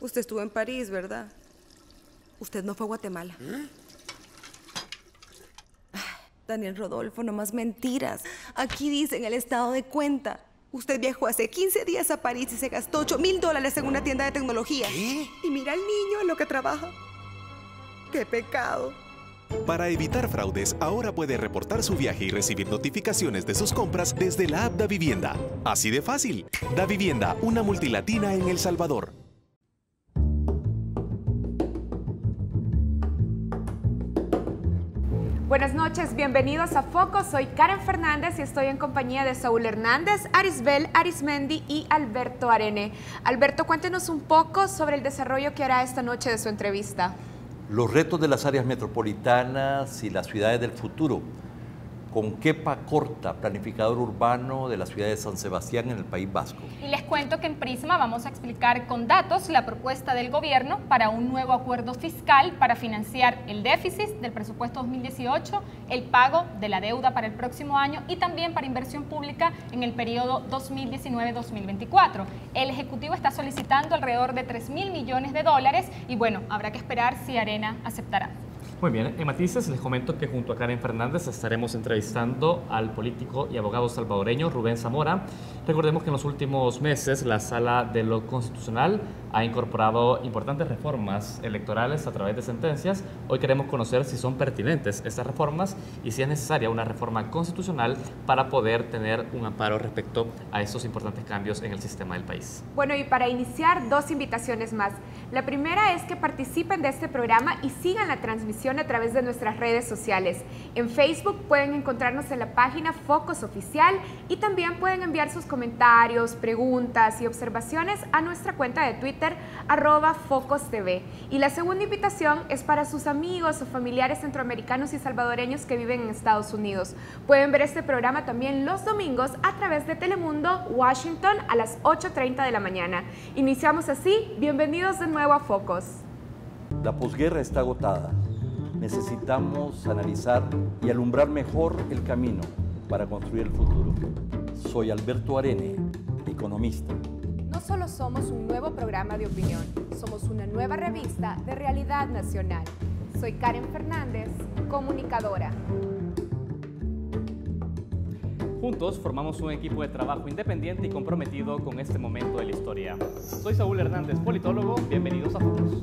Usted estuvo en París, ¿verdad? Usted no fue a Guatemala. Daniel Rodolfo, no más mentiras. Aquí dice en el estado de cuenta. Usted viajó hace 15 días a París y se gastó $8,000 en una tienda de tecnología. ¿Qué? Y mira al niño en lo que trabaja. ¡Qué pecado! Para evitar fraudes, ahora puede reportar su viaje y recibir notificaciones de sus compras desde la app Davivienda. Así de fácil. Davivienda, una multilatina en El Salvador. Buenas noches, bienvenidos a Foco. Soy Karen Fernández y estoy en compañía de Saúl Hernández, Arisbel Arismendi y Alberto Arene. Alberto, cuéntenos un poco sobre el desarrollo que hará esta noche de su entrevista. Los retos de las áreas metropolitanas y las ciudades del futuro. Con Kepa Corta, planificador urbano de la ciudad de San Sebastián en el País Vasco. Y les cuento que en Prisma vamos a explicar con datos la propuesta del gobierno para un nuevo acuerdo fiscal para financiar el déficit del presupuesto 2018, el pago de la deuda para el próximo año y también para inversión pública en el periodo 2019-2024. El Ejecutivo está solicitando alrededor de $3.000 millones y bueno, habrá que esperar si Arena aceptará. Muy bien, en Matices les comento que junto a Karen Fernández estaremos entrevistando al político y abogado salvadoreño Rubén Zamora. Recordemos que en los últimos meses la Sala de lo Constitucional ha incorporado importantes reformas electorales a través de sentencias. Hoy queremos conocer si son pertinentes estas reformas y si es necesaria una reforma constitucional para poder tener un amparo respecto a estos importantes cambios en el sistema del país. Bueno, y para iniciar, dos invitaciones más. La primera es que participen de este programa y sigan la transmisión a través de nuestras redes sociales. En Facebook pueden encontrarnos en la página Focos Oficial y también pueden enviar sus comentarios, preguntas y observaciones a nuestra cuenta de Twitter @FocosTV. Y la segunda invitación es para sus amigos o familiares centroamericanos y salvadoreños que viven en Estados Unidos. Pueden ver este programa también los domingos a través de Telemundo Washington a las 8:30 de la mañana. Iniciamos así. Bienvenidos de nuevo a Focos. La posguerra está agotada. Necesitamos analizar y alumbrar mejor el camino para construir el futuro. Soy Alberto Arene, economista. No solo somos un nuevo programa de opinión, somos una nueva revista de realidad nacional. Soy Karen Fernández, comunicadora. Juntos formamos un equipo de trabajo independiente y comprometido con este momento de la historia. Soy Saúl Hernández, politólogo. Bienvenidos a Focos.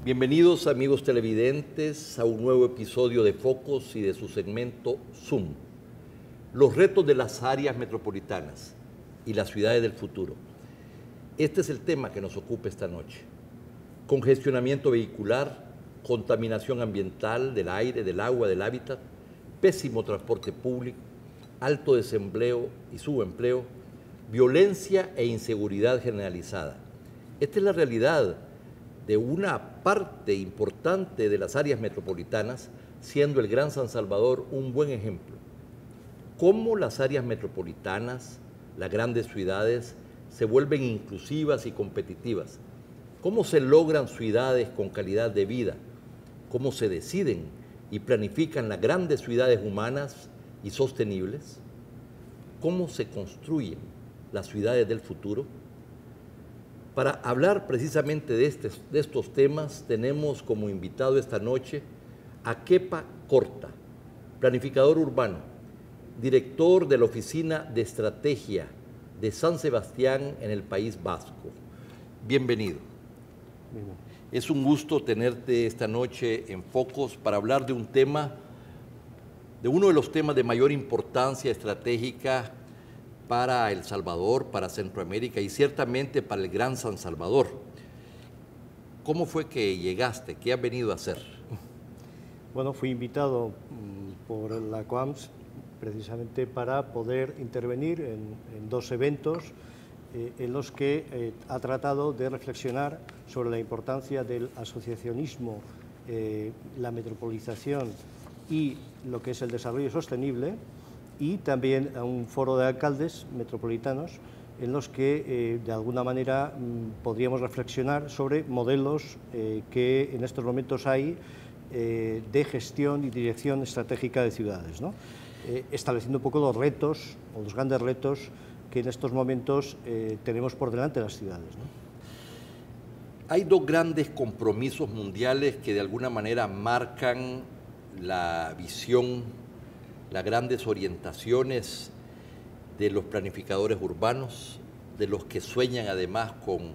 Bienvenidos amigos televidentes a un nuevo episodio de Focos y de su segmento Zoom. Los retos de las áreas metropolitanas y las ciudades del futuro. Este es el tema que nos ocupa esta noche. Congestionamiento vehicular, contaminación ambiental del aire, del agua, del hábitat, pésimo transporte público, alto desempleo y subempleo, violencia e inseguridad generalizada. Esta es la realidad de una parte importante de las áreas metropolitanas, siendo el Gran San Salvador un buen ejemplo. Cómo las áreas metropolitanas, las grandes ciudades, se vuelven inclusivas y competitivas. Cómo se logran ciudades con calidad de vida. Cómo se deciden y planifican las grandes ciudades humanas y sostenibles. Cómo se construyen las ciudades del futuro. Para hablar precisamente de estos temas, tenemos como invitado esta noche a Kepa Corta, planificador urbano, director de la Oficina de Estrategia de San Sebastián en el País Vasco. Bienvenido. Es un gusto tenerte esta noche en Focos para hablar de un tema, de uno de los temas de mayor importancia estratégica para El Salvador, para Centroamérica y ciertamente para el Gran San Salvador. ¿Cómo fue que llegaste? ¿Qué has venido a hacer? Bueno, fui invitado por la COAMS precisamente para poder intervenir en dos eventos en los que ha tratado de reflexionar sobre la importancia del asociacionismo, la metropolización y lo que es el desarrollo sostenible, y también a un foro de alcaldes metropolitanos en los que de alguna manera podríamos reflexionar sobre modelos que en estos momentos hay de gestión y dirección estratégica de ciudades, ¿no? Estableciendo un poco los retos o los grandes retos que en estos momentos tenemos por delante las ciudades, ¿no? Hay dos grandes compromisos mundiales que de alguna manera marcan la visión, las grandes orientaciones de los planificadores urbanos, de los que sueñan además con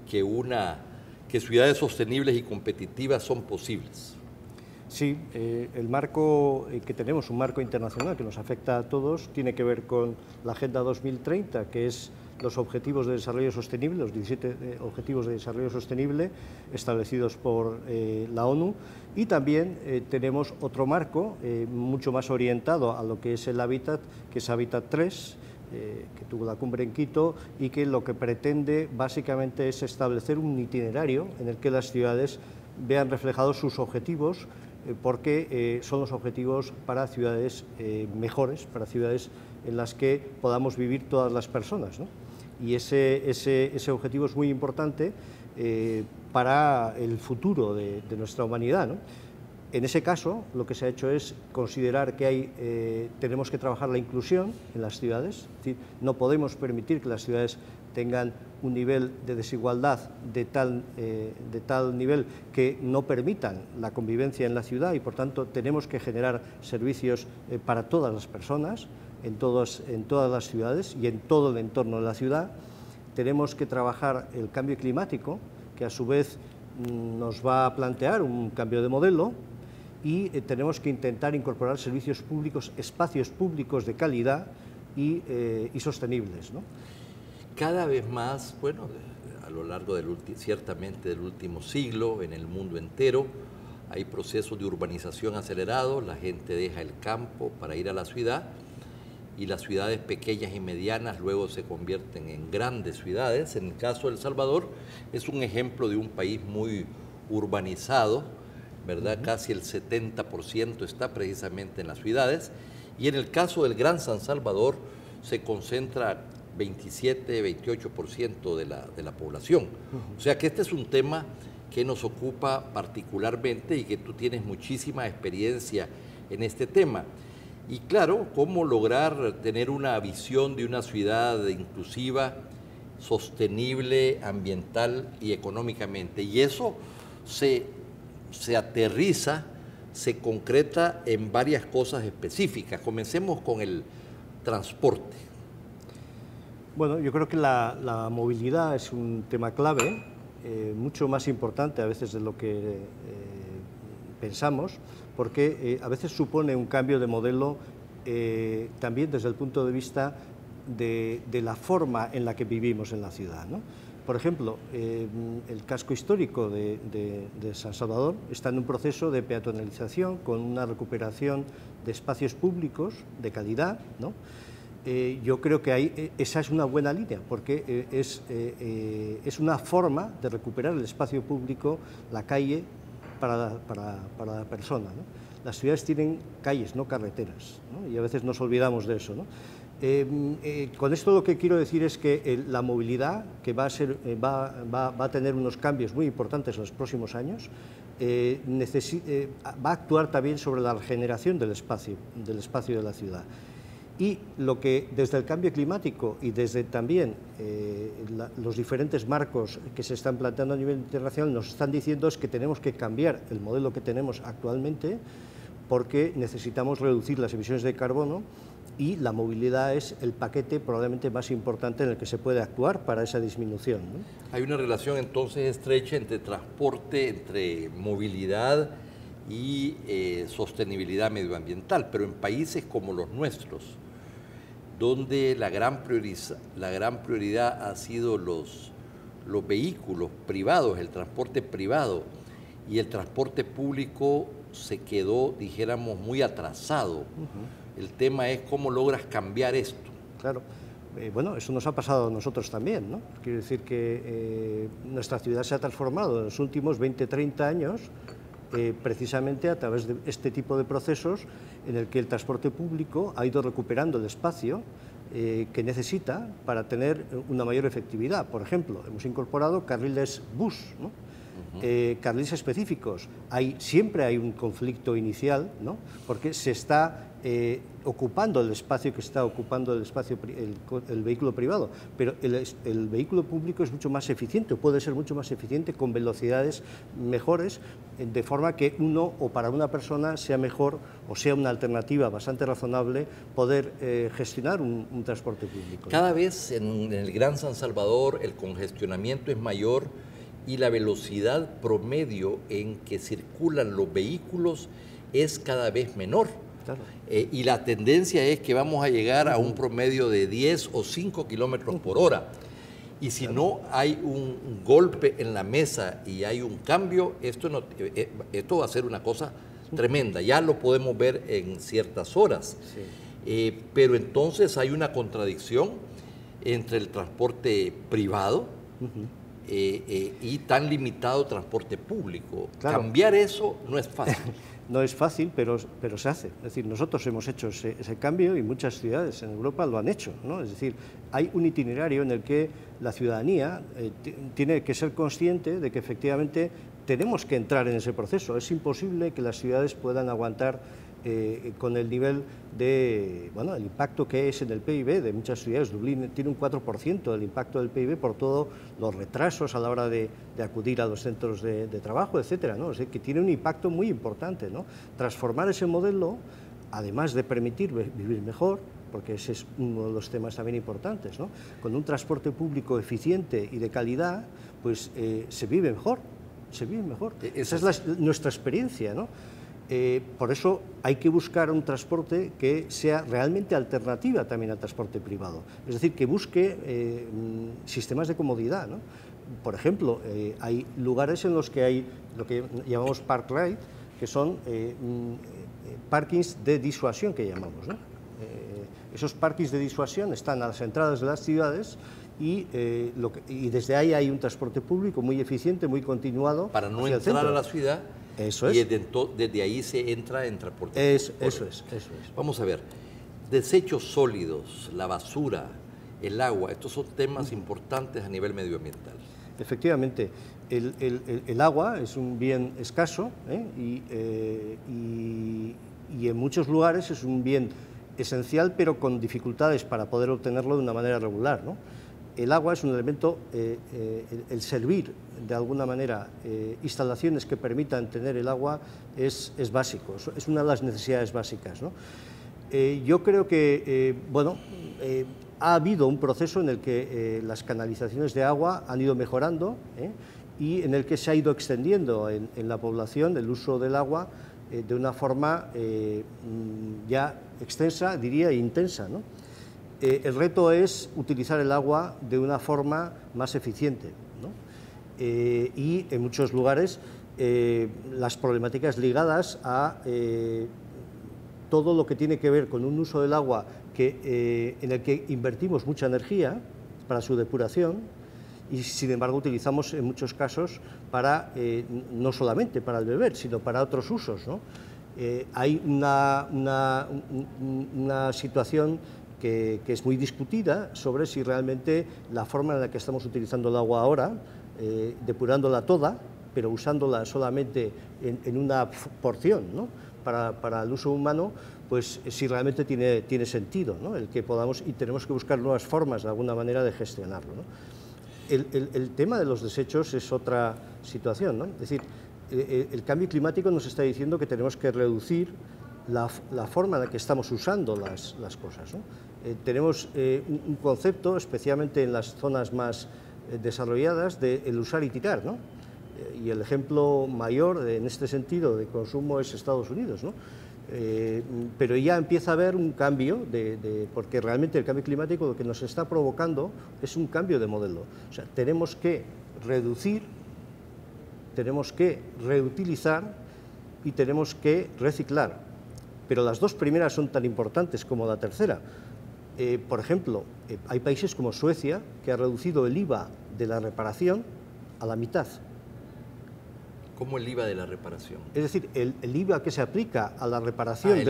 que ciudades sostenibles y competitivas son posibles. Sí, el marco que tenemos, un marco internacional que nos afecta a todos, tiene que ver con la Agenda 2030, que es los Objetivos de Desarrollo Sostenible, los 17 Objetivos de Desarrollo Sostenible establecidos por la ONU, y también tenemos otro marco mucho más orientado a lo que es el hábitat, que es Hábitat 3, que tuvo la cumbre en Quito, y que lo que pretende básicamente es establecer un itinerario en el que las ciudades vean reflejados sus objetivos, porque son los objetivos para ciudades mejores, para ciudades en las que podamos vivir todas las personas, ¿no? Y ese objetivo es muy importante para el futuro de nuestra humanidad, ¿no? En ese caso, lo que se ha hecho es considerar que tenemos que trabajar la inclusión en las ciudades, es decir, no podemos permitir que las ciudades tengan un nivel de desigualdad de tal nivel que no permitan la convivencia en la ciudad, y por tanto tenemos que generar servicios para todas las personas en todas las ciudades y en todo el entorno de la ciudad. Tenemos que trabajar el cambio climático, que a su vez nos va a plantear un cambio de modelo, y tenemos que intentar incorporar servicios públicos, espacios públicos de calidad y sostenibles, ¿no? Cada vez más, bueno, a lo largo ciertamente del último siglo, en el mundo entero, hay procesos de urbanización acelerados, la gente deja el campo para ir a la ciudad, y las ciudades pequeñas y medianas luego se convierten en grandes ciudades. En el caso de El Salvador es un ejemplo de un país muy urbanizado, ¿verdad? Casi el 70% está precisamente en las ciudades, y en el caso del Gran San Salvador se concentra 27-28% de la población. O sea que este es un tema que nos ocupa particularmente y que tú tienes muchísima experiencia en este tema. Y claro, cómo lograr tener una visión de una ciudad inclusiva, sostenible, ambiental y económicamente. Y eso se aterriza, se concreta en varias cosas específicas. Comencemos con el transporte. Bueno, yo creo que la movilidad es un tema clave, mucho más importante a veces de lo que pensamos, porque a veces supone un cambio de modelo también desde el punto de vista de la forma en la que vivimos en la ciudad, ¿no? Por ejemplo, el casco histórico de San Salvador está en un proceso de peatonalización con una recuperación de espacios públicos de calidad, ¿no? Yo creo que esa es una buena línea, porque es una forma de recuperar el espacio público, la calle, para la persona, ¿no? Las ciudades tienen calles, no carreteras, ¿no? Y a veces nos olvidamos de eso, ¿no? Con esto lo que quiero decir es que la movilidad, que va a tener unos cambios muy importantes en los próximos años, va a actuar también sobre la regeneración del espacio de la ciudad. Y lo que desde el cambio climático y desde también los diferentes marcos que se están planteando a nivel internacional nos están diciendo es que tenemos que cambiar el modelo que tenemos actualmente, porque necesitamos reducir las emisiones de carbono, y la movilidad es el paquete probablemente más importante en el que se puede actuar para esa disminución, ¿no? Hay una relación entonces estrecha entre transporte, entre movilidad y sostenibilidad medioambiental, pero en países como los nuestros, donde la gran prioridad ha sido los vehículos privados, el transporte privado, y el transporte público se quedó, dijéramos, muy atrasado. El tema es cómo logras cambiar esto. Claro. Bueno, eso nos ha pasado a nosotros también, ¿no? Quiero decir que nuestra ciudad se ha transformado en los últimos 20-30 años precisamente a través de este tipo de procesos en el que el transporte público ha ido recuperando el espacio que necesita para tener una mayor efectividad. Por ejemplo, hemos incorporado carriles bus, ¿no? Carriles específicos. Siempre hay un conflicto inicial, ¿no? Porque se está ocupando el espacio que está ocupando el vehículo privado, pero el vehículo público es mucho más eficiente, puede ser mucho más eficiente con velocidades mejores, de forma que o para una persona sea mejor o sea una alternativa bastante razonable poder gestionar un transporte público. Cada vez en el Gran San Salvador el congestionamiento es mayor y la velocidad promedio en que circulan los vehículos es cada vez menor. Claro. Y la tendencia es que vamos a llegar a un promedio de 10 o 5 kilómetros por hora. Y si no hay un golpe en la mesa y hay un cambio, esto va a ser una cosa tremenda. Ya lo podemos ver en ciertas horas. Sí. Pero entonces hay una contradicción entre el transporte privado y tan limitado transporte público. Claro. Cambiar eso no es fácil. No es fácil, pero se hace. Es decir, nosotros hemos hecho ese cambio y muchas ciudades en Europa lo han hecho, ¿no? Es decir, hay un itinerario en el que la ciudadanía tiene que ser consciente de que efectivamente tenemos que entrar en ese proceso. Es imposible que las ciudades puedan aguantar con el nivel de, bueno, el impacto que es en el PIB de muchas ciudades. Dublín tiene un 4% del impacto del PIB por todos los retrasos a la hora de acudir a los centros de trabajo, etcétera, ¿no? O sea, que tiene un impacto muy importante, ¿no? Transformar ese modelo, además de permitir vivir mejor, porque ese es uno de los temas también importantes, ¿no? Con un transporte público eficiente y de calidad, pues se vive mejor, se vive mejor. Esa es nuestra experiencia, ¿no? Por eso hay que buscar un transporte que sea realmente alternativa también al transporte privado, es decir, que busque sistemas de comodidad, ¿no? Por ejemplo, hay lugares en los que hay lo que llamamos park ride, que son parkings de disuasión que llamamos, ¿no? Esos parkings de disuasión están a las entradas de las ciudades y desde ahí hay un transporte público muy eficiente, muy continuado. Para no entrar a la ciudad. Eso es. Y desde ahí se entra en transporte público. Eso es. Vamos a ver, desechos sólidos, la basura, el agua, estos son temas importantes a nivel medioambiental. Efectivamente, el agua es un bien escaso y en muchos lugares es un bien esencial, pero con dificultades para poder obtenerlo de una manera regular, ¿no? El agua es un elemento, el servir de alguna manera instalaciones que permitan tener el agua es básico, es una de las necesidades básicas, ¿no? Yo creo que, ha habido un proceso en el que las canalizaciones de agua han ido mejorando y en el que se ha ido extendiendo en la población el uso del agua de una forma ya extensa, diría, e intensa, ¿no? El reto es utilizar el agua de una forma más eficiente, ¿no? Y en muchos lugares las problemáticas ligadas a todo lo que tiene que ver con un uso del agua en el que invertimos mucha energía para su depuración y sin embargo utilizamos en muchos casos para, no solamente para el beber, sino para otros usos, ¿no? Hay una situación que es muy discutida sobre si realmente la forma en la que estamos utilizando el agua ahora, depurándola toda, pero usándola solamente en una porción, ¿no? para el uso humano, pues si realmente tiene sentido, ¿no? El que podamos, y tenemos que buscar nuevas formas de alguna manera de gestionarlo, ¿no? El tema de los desechos es otra situación, ¿no? Es decir, el cambio climático nos está diciendo que tenemos que reducir la forma en la que estamos usando las cosas, ¿no? Tenemos un concepto, especialmente en las zonas más desarrolladas, de el usar y tirar, ¿no? Y el ejemplo mayor en este sentido de consumo es Estados Unidos, ¿no? Pero ya empieza a haber un cambio, porque realmente el cambio climático lo que nos está provocando es un cambio de modelo. O sea, tenemos que reducir, tenemos que reutilizar y tenemos que reciclar. Pero las dos primeras son tan importantes como la tercera. Por ejemplo, hay países como Suecia que ha reducido el IVA de la reparación a la mitad. ¿Cómo el IVA de la reparación? Es decir, el IVA que se aplica a la reparación el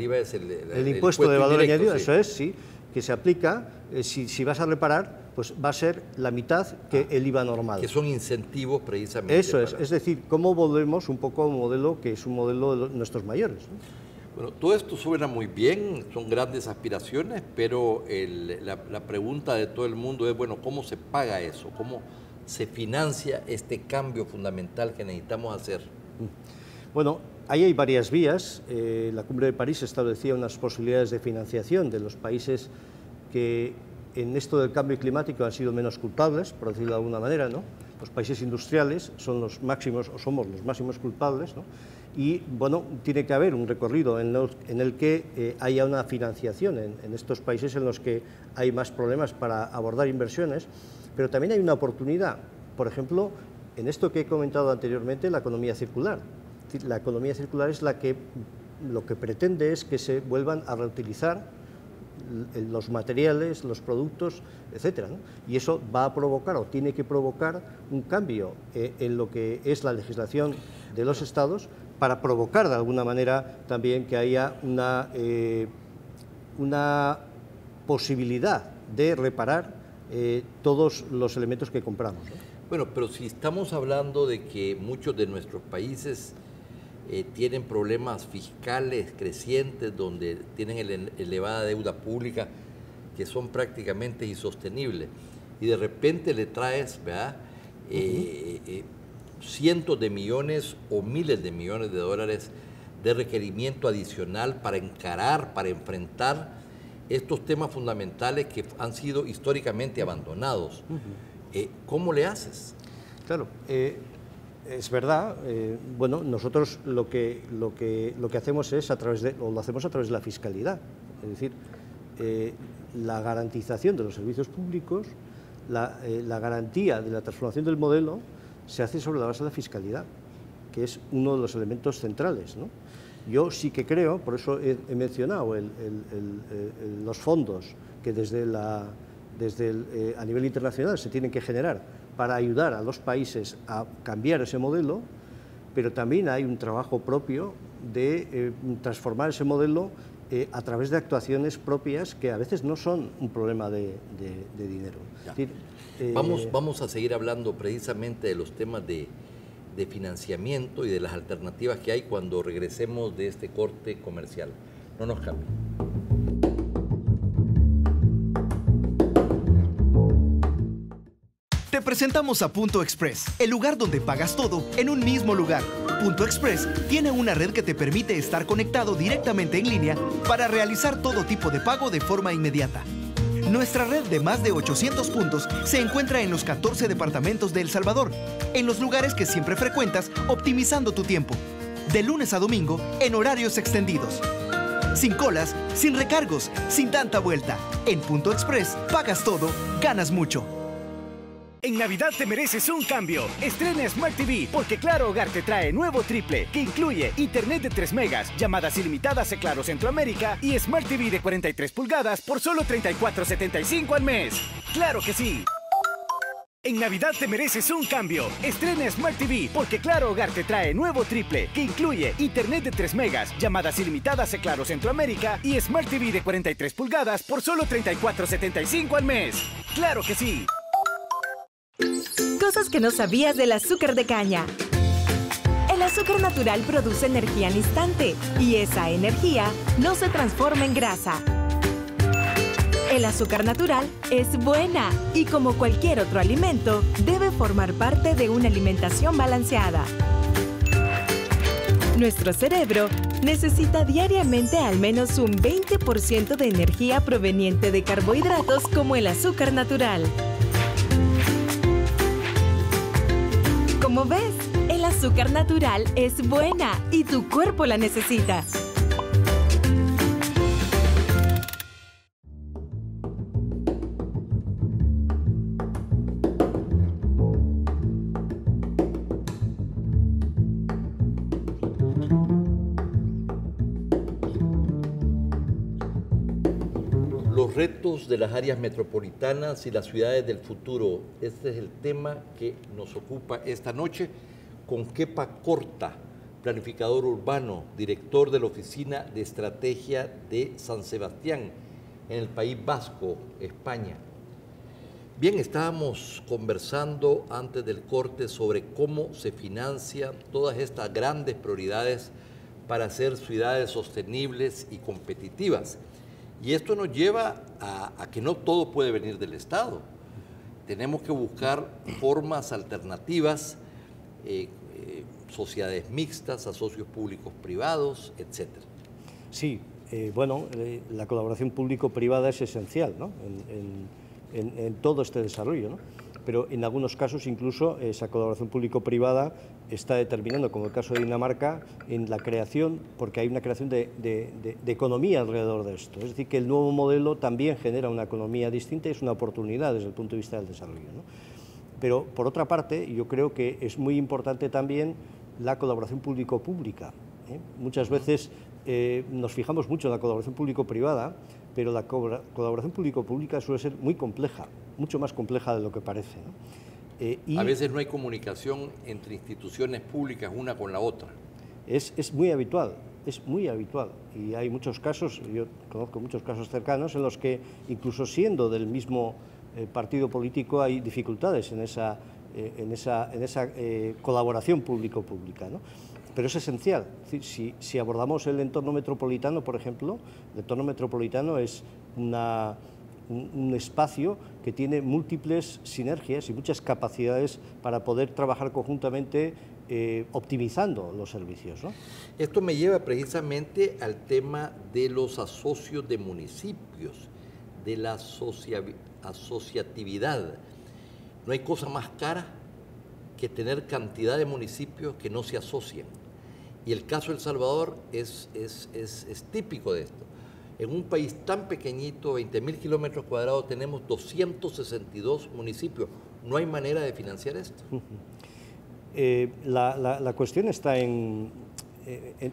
IVA es el impuesto de valor añadido, sí. eso es, sí, que se aplica, si vas a reparar, pues va a ser la mitad que el IVA normal. Que son incentivos precisamente. Eso es decir, cómo volvemos un poco a un modelo que es un modelo de nuestros mayores, ¿no? Bueno, todo esto suena muy bien, son grandes aspiraciones, pero la pregunta de todo el mundo es, bueno, ¿cómo se paga eso? ¿Cómo se financia este cambio fundamental que necesitamos hacer? Bueno, ahí hay varias vías. La Cumbre de París establecía unas posibilidades de financiación de los países que en esto del cambio climático han sido menos culpables, por decirlo de alguna manera, ¿no? Los países industriales son los máximos, o somos los máximos culpables, ¿no? Y, bueno, tiene que haber un recorrido en el que haya una financiación en estos países en los que hay más problemas para abordar inversiones, pero también hay una oportunidad, por ejemplo, en esto que he comentado anteriormente, la economía circular. La economía circular es la que lo que pretende es que se vuelvan a reutilizar los materiales, los productos, etcétera, ¿no? Y eso va a provocar o tiene que provocar un cambio en lo que es la legislación de los Estados para provocar de alguna manera también que haya una posibilidad de reparar todos los elementos que compramos, ¿no? Bueno, pero si estamos hablando de que muchos de nuestros países tienen problemas fiscales crecientes, donde tienen elevada deuda pública, que son prácticamente insostenibles, y de repente le traes, ¿verdad? Cientos de millones o miles de millones de dólares de requerimiento adicional para encarar, para enfrentar estos temas fundamentales que han sido históricamente abandonados. ¿Cómo le haces? Claro, es verdad. Bueno, nosotros lo que hacemos es lo hacemos a través de la fiscalidad, es decir, la garantización de los servicios públicos, la garantía de la transformación del modelo se hace sobre la base de la fiscalidad, que es uno de los elementos centrales, ¿no? Yo sí que creo, por eso he mencionado los fondos que a nivel internacional se tienen que generar para ayudar a los países a cambiar ese modelo, pero también hay un trabajo propio de transformar ese modelo a través de actuaciones propias que a veces no son un problema de dinero. Es decir, vamos a seguir hablando precisamente de los temas de financiamiento y de las alternativas que hay cuando regresemos de este corte comercial. No nos cambien. Te presentamos a Punto Express, el lugar donde pagas todo en un mismo lugar. Punto Express tiene una red que te permite estar conectado directamente en línea para realizar todo tipo de pago de forma inmediata. Nuestra red de más de 800 puntos se encuentra en los 14 departamentos de El Salvador, en los lugares que siempre frecuentas, optimizando tu tiempo. De lunes a domingo, en horarios extendidos. Sin colas, sin recargos, sin tanta vuelta. En Punto Express, pagas todo, ganas mucho. En Navidad te mereces un cambio. Estrena Smart TV porque Claro Hogar te trae nuevo triple que incluye internet de 3 megas, llamadas ilimitadas a Claro Centroamérica y Smart TV de 43 pulgadas por solo $34.75 al mes. ¡Claro que sí! En Navidad te mereces un cambio. Estrena Smart TV porque Claro Hogar te trae nuevo triple que incluye internet de 3 megas, llamadas ilimitadas a Claro Centroamérica y Smart TV de 43 pulgadas por solo $34.75 al mes. ¡Claro que sí! Cosas que no sabías del azúcar de caña. El azúcar natural produce energía al instante y esa energía no se transforma en grasa. El azúcar natural es buena y como cualquier otro alimento, debe formar parte de una alimentación balanceada. Nuestro cerebro necesita diariamente al menos un 20% de energía proveniente de carbohidratos como el azúcar natural. Como ves, el azúcar natural es buena y tu cuerpo la necesita. Los retos de las áreas metropolitanas y las ciudades del futuro. Este es el tema que nos ocupa esta noche con Kepa Corta, planificador urbano, director de la Oficina de Estrategia de San Sebastián, en el País Vasco, España. Bien, estábamos conversando antes del corte sobre cómo se financian todas estas grandes prioridades para hacer ciudades sostenibles y competitivas. Y esto nos lleva a que no todo puede venir del Estado. Tenemos que buscar formas alternativas, sociedades mixtas, a socios públicos privados, etc. Sí, bueno, la colaboración público-privada es esencial, ¿no? en todo este desarrollo, ¿no? Pero en algunos casos incluso esa colaboración público-privada está determinando, como el caso de Dinamarca, en la creación, porque hay una creación de economía alrededor de esto. Es decir, que el nuevo modelo también genera una economía distinta y es una oportunidad desde el punto de vista del desarrollo, ¿no? Pero, por otra parte, yo creo que es muy importante también la colaboración público-pública, ¿eh? Muchas veces nos fijamos mucho en la colaboración público-privada, pero la colaboración público-pública suele ser muy compleja, mucho más compleja de lo que parece, ¿no? A veces no hay comunicación entre instituciones públicas una con la otra. Es muy habitual, y hay muchos casos, yo conozco muchos casos cercanos en los que incluso siendo del mismo partido político hay dificultades en esa colaboración público-pública, ¿no? Pero es esencial. Es decir, si abordamos el entorno metropolitano, por ejemplo, el entorno metropolitano es un espacio que tiene múltiples sinergias y muchas capacidades para poder trabajar conjuntamente optimizando los servicios, ¿no? Esto me lleva precisamente al tema de los asocios de municipios, de la asociatividad. No hay cosa más cara que tener cantidad de municipios que no se asocian. Y el caso de El Salvador es típico de esto. En un país tan pequeñito, 20.000 kilómetros cuadrados, tenemos 262 municipios. No hay manera de financiar esto. La cuestión está en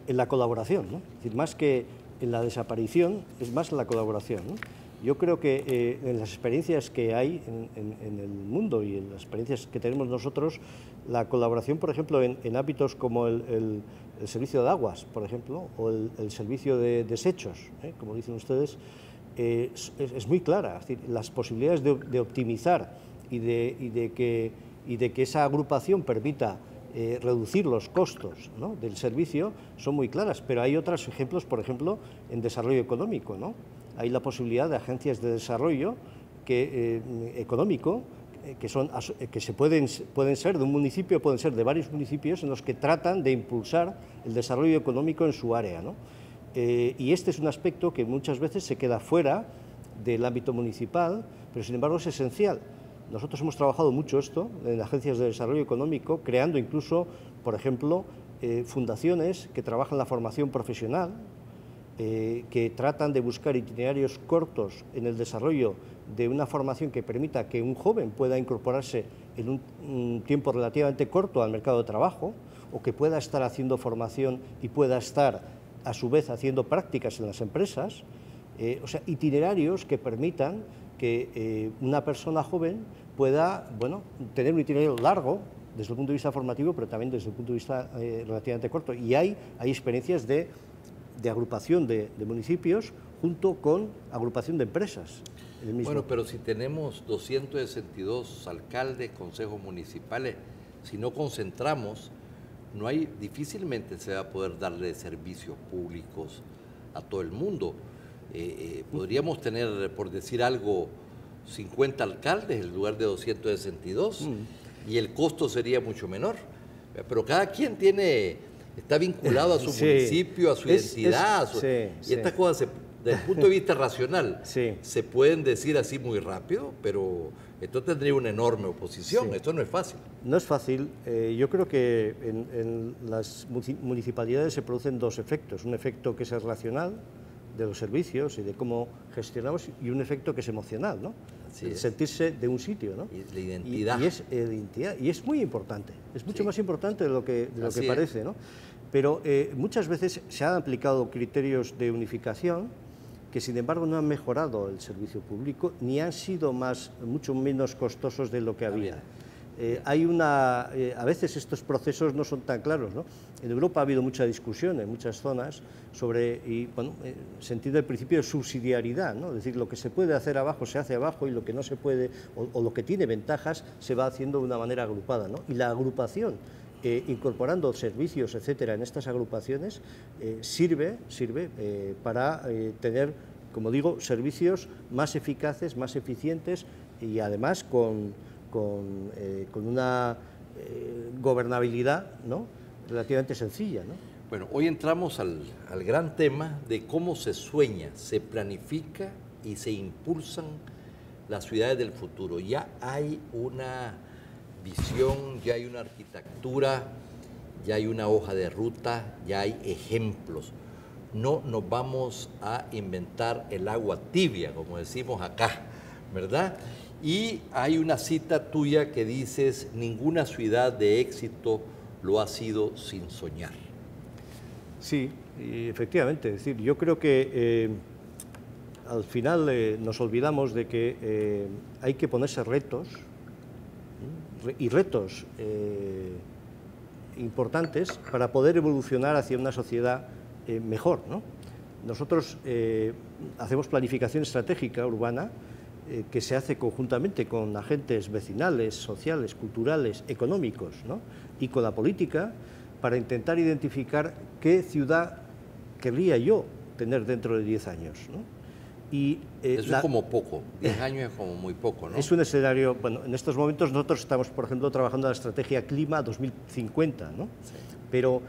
la colaboración, ¿no? Es decir, más que en la desaparición, es más la colaboración, ¿no? Yo creo que en las experiencias que hay en el mundo y en las experiencias que tenemos nosotros, la colaboración, por ejemplo, en ámbitos como el servicio de aguas, por ejemplo, o el servicio de desechos, como dicen ustedes, es muy clara. Es decir, las posibilidades de optimizar y de que esa agrupación permita reducir los costos, ¿no?, del servicio son muy claras, pero hay otros ejemplos, por ejemplo, en desarrollo económico, ¿no? Hay la posibilidad de agencias de desarrollo económico que pueden ser de un municipio, pueden ser de varios municipios en los que tratan de impulsar el desarrollo económico en su área, ¿no? Y este es un aspecto que muchas veces se queda fuera del ámbito municipal, pero sin embargo es esencial. Nosotros hemos trabajado mucho esto en agencias de desarrollo económico, creando incluso, por ejemplo, fundaciones que trabajan la formación profesional, que tratan de buscar itinerarios cortos en el desarrollo de una formación que permita que un joven pueda incorporarse en un tiempo relativamente corto al mercado de trabajo, o que pueda estar haciendo formación y pueda estar a su vez haciendo prácticas en las empresas, o sea, itinerarios que permitan que una persona joven pueda, bueno, tener un itinerario largo desde el punto de vista formativo, pero también desde el punto de vista relativamente corto. Y hay experiencias de agrupación de municipios junto con agrupación de empresas. Bueno, pero si tenemos 262 alcaldes, consejos municipales, si no concentramos, difícilmente se va a poder darle servicios públicos a todo el mundo. Podríamos tener, por decir algo, 50 alcaldes en lugar de 262 y el costo sería mucho menor. Pero cada quien está vinculado a su municipio, a su identidad, y estas cosas, desde el punto de vista racional, se pueden decir así muy rápido, pero esto tendría una enorme oposición. Esto no es fácil. No es fácil. Yo creo que en las municipalidades se producen dos efectos. Un efecto que es el racional, de los servicios y de cómo gestionamos, y un efecto que es emocional, ¿no? Sentirse de un sitio, ¿no? Y la identidad. Y es muy importante, es mucho más importante de lo que parece, ¿no? Pero muchas veces se han aplicado criterios de unificación que sin embargo no han mejorado el servicio público ni han sido mucho menos costosos de lo que había. A veces estos procesos no son tan claros, ¿no? En Europa ha habido mucha discusión en muchas zonas sobre, sentido el principio de subsidiariedad, ¿no? Es decir, lo que se puede hacer abajo se hace abajo y lo que no se puede o lo que tiene ventajas se va haciendo de una manera agrupada, ¿no? Y la agrupación, incorporando servicios, etcétera, en estas agrupaciones, sirve para tener, como digo, servicios más eficaces, más eficientes y además con una gobernabilidad, ¿no?, relativamente sencilla, ¿no? Bueno, hoy entramos al gran tema de cómo se sueña, se planifica y se impulsan las ciudades del futuro. Ya hay una visión, ya hay una arquitectura, ya hay una hoja de ruta, ya hay ejemplos. No nos vamos a inventar el agua tibia, como decimos acá, ¿verdad? Y hay una cita tuya que dices, ninguna ciudad de éxito lo ha sido sin soñar. Sí, efectivamente. Es decir, yo creo que al final nos olvidamos de que hay que ponerse retos, y retos importantes para poder evolucionar hacia una sociedad mejor, ¿no? Nosotros hacemos planificación estratégica urbana que se hace conjuntamente con agentes vecinales, sociales, culturales, económicos, ¿no?, y con la política, para intentar identificar qué ciudad querría yo tener dentro de 10 años, ¿no? Y, eso es como poco, 10 años es como muy poco, ¿no? Es un escenario, bueno, en estos momentos nosotros estamos, por ejemplo, trabajando en la estrategia Clima 2050, ¿no? Sí. Pero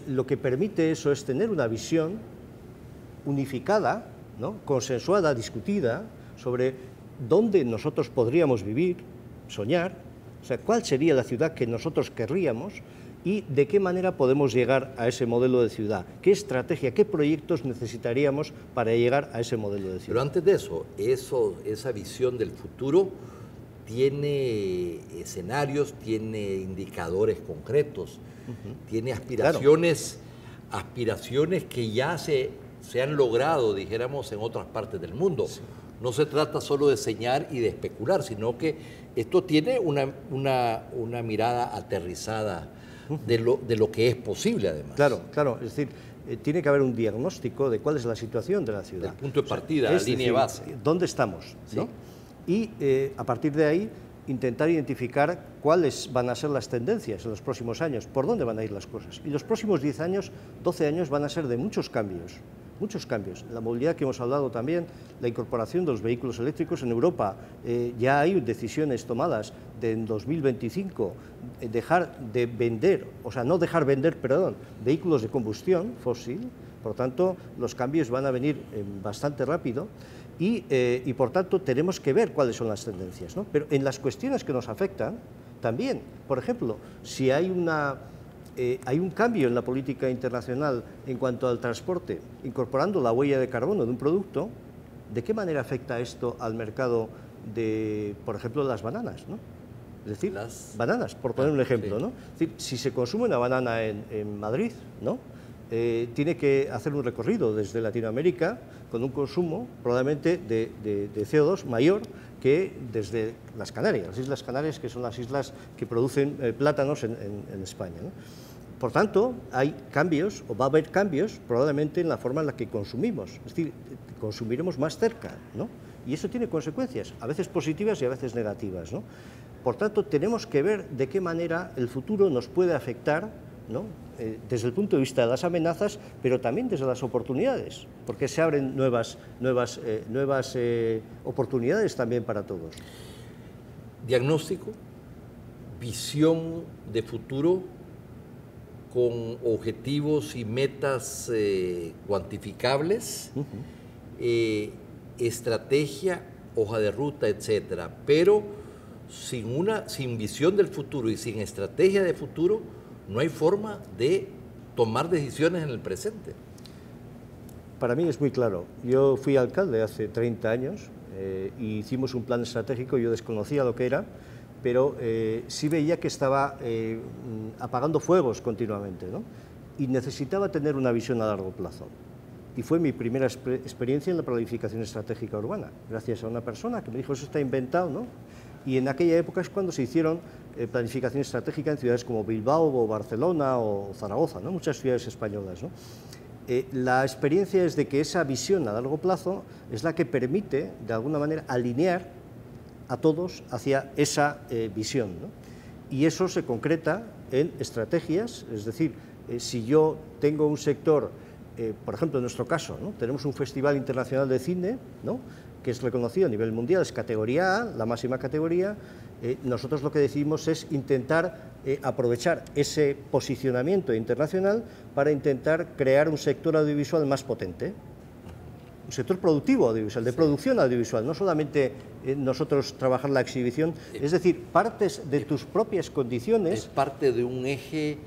lo que permite eso es tener una visión unificada, ¿no?, consensuada, discutida, sobre dónde nosotros podríamos vivir, soñar, o sea, cuál sería la ciudad que nosotros querríamos y de qué manera podemos llegar a ese modelo de ciudad, qué estrategia, qué proyectos necesitaríamos para llegar a ese modelo de ciudad. Pero antes de eso, esa visión del futuro tiene escenarios, tiene indicadores concretos, tiene aspiraciones, claro, aspiraciones que ya se han logrado, dijéramos, en otras partes del mundo. Sí. No se trata solo de soñar y de especular, sino que esto tiene una mirada aterrizada de lo que es posible, además. Claro, claro, es decir, tiene que haber un diagnóstico de cuál es la situación de la ciudad. El punto de partida, la línea de base. ¿Dónde estamos? ¿Sí? ¿No? Y a partir de ahí intentar identificar cuáles van a ser las tendencias en los próximos años, por dónde van a ir las cosas. Y los próximos 10 años, 12 años van a ser de muchos cambios. Muchos cambios. La movilidad que hemos hablado también, la incorporación de los vehículos eléctricos en Europa, ya hay decisiones tomadas de en 2025 dejar de vender, o sea, no dejar vender, perdón, vehículos de combustión fósil. Por tanto, los cambios van a venir bastante rápido y por tanto tenemos que ver cuáles son las tendencias, ¿no? Pero en las cuestiones que nos afectan también, por ejemplo, si hay un cambio en la política internacional en cuanto al transporte, incorporando la huella de carbono de un producto, ¿de qué manera afecta esto al mercado de, por ejemplo, las bananas, ¿no? Es decir, las bananas, por poner un ejemplo, sí, ¿no? Es decir, si se consume una banana en Madrid, ¿no?, tiene que hacer un recorrido desde Latinoamérica con un consumo probablemente de CO2 mayor que desde las Canarias, las Islas Canarias, que son las islas que producen plátanos en España, ¿no? Por tanto, hay cambios, o va a haber cambios, probablemente en la forma en la que consumimos, es decir, consumiremos más cerca, ¿no? Y eso tiene consecuencias, a veces positivas y a veces negativas, ¿no? Por tanto, tenemos que ver de qué manera el futuro nos puede afectar, ¿no?, desde el punto de vista de las amenazas, pero también desde las oportunidades, porque se abren nuevas oportunidades también para todos. Diagnóstico, visión de futuro con objetivos y metas cuantificables, estrategia, hoja de ruta, etcétera, pero sin visión del futuro y sin estrategia de futuro, no hay forma de tomar decisiones en el presente. Para mí es muy claro. Yo fui alcalde hace 30 años y hicimos un plan estratégico. Yo desconocía lo que era, pero sí veía que estaba apagando fuegos continuamente, ¿no? Y necesitaba tener una visión a largo plazo. y fue mi primera experiencia en la planificación estratégica urbana, gracias a una persona que me dijo, eso está inventado, ¿no? Y en aquella época es cuando se hicieron planificación estratégica en ciudades como Bilbao o Barcelona o Zaragoza, ¿no? Muchas ciudades españolas, ¿no? La experiencia es de que esa visión a largo plazo es la que permite, de alguna manera, alinear a todos hacia esa visión, ¿no? Y eso se concreta en estrategias, es decir, si yo tengo un sector, por ejemplo, en nuestro caso, ¿no? Tenemos un Festival Internacional de Cine, ¿no? Que es reconocido a nivel mundial, es categoría A, la máxima categoría. Nosotros lo que decidimos es intentar aprovechar ese posicionamiento internacional para intentar crear un sector audiovisual más potente, un sector productivo audiovisual, de producción audiovisual, no solamente nosotros trabajar la exhibición, es decir, partes de tus propias condiciones. Es parte de un eje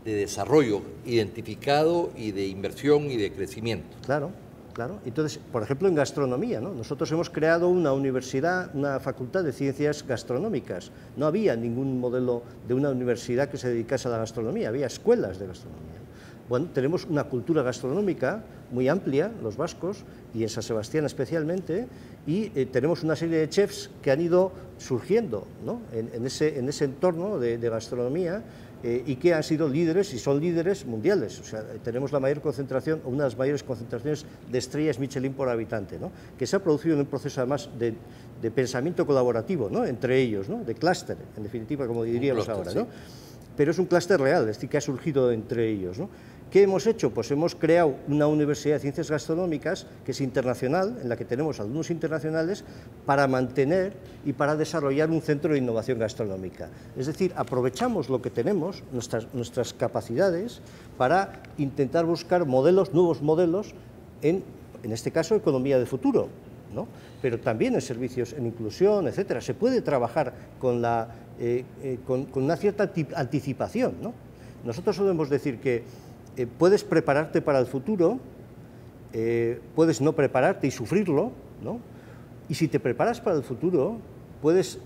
de desarrollo identificado y de inversión y de crecimiento. Claro. Claro, entonces, por ejemplo, en gastronomía, ¿no? Nosotros hemos creado una universidad, una facultad de ciencias gastronómicas. No había ningún modelo de una universidad que se dedicase a la gastronomía, había escuelas de gastronomía. Bueno, tenemos una cultura gastronómica muy amplia, los vascos, y en San Sebastián especialmente, y tenemos una serie de chefs que han ido surgiendo, ¿no? en ese entorno de gastronomía, y que han sido líderes y son líderes mundiales. O sea, tenemos la mayor concentración, o una de las mayores concentraciones de estrellas Michelin por habitante, ¿no? Que se ha producido en un proceso además de pensamiento colaborativo, ¿no? Entre ellos, ¿no? De clúster, en definitiva, como diríamos ahora, ¿no? Pero es un clúster real, es decir, que ha surgido entre ellos, ¿no? ¿Qué hemos hecho? Pues hemos creado una universidad de ciencias gastronómicas que es internacional, en la que tenemos alumnos internacionales para mantener y para desarrollar un centro de innovación gastronómica. Es decir, aprovechamos lo que tenemos, nuestras capacidades, para intentar buscar modelos, nuevos modelos, en este caso, economía de futuro, ¿no? Pero también en servicios, en inclusión, etcétera. Se puede trabajar con una cierta anticipación, ¿no? Nosotros solemos decir que puedes prepararte para el futuro, puedes no prepararte y sufrirlo, ¿no? Y si te preparas para el futuro, puedes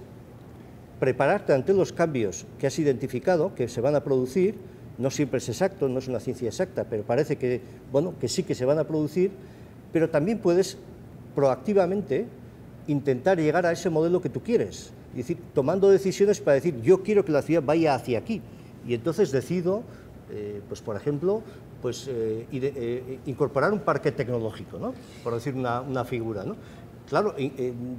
prepararte ante los cambios que has identificado, que se van a producir. No siempre es exacto, no es una ciencia exacta, pero parece que, bueno, que sí que se van a producir, pero también puedes proactivamente intentar llegar a ese modelo que tú quieres, es decir, tomando decisiones para decir, yo quiero que la ciudad vaya hacia aquí, y entonces decido, pues por ejemplo, pues, incorporar un parque tecnológico, ¿no? Por decir una figura, ¿no? Claro,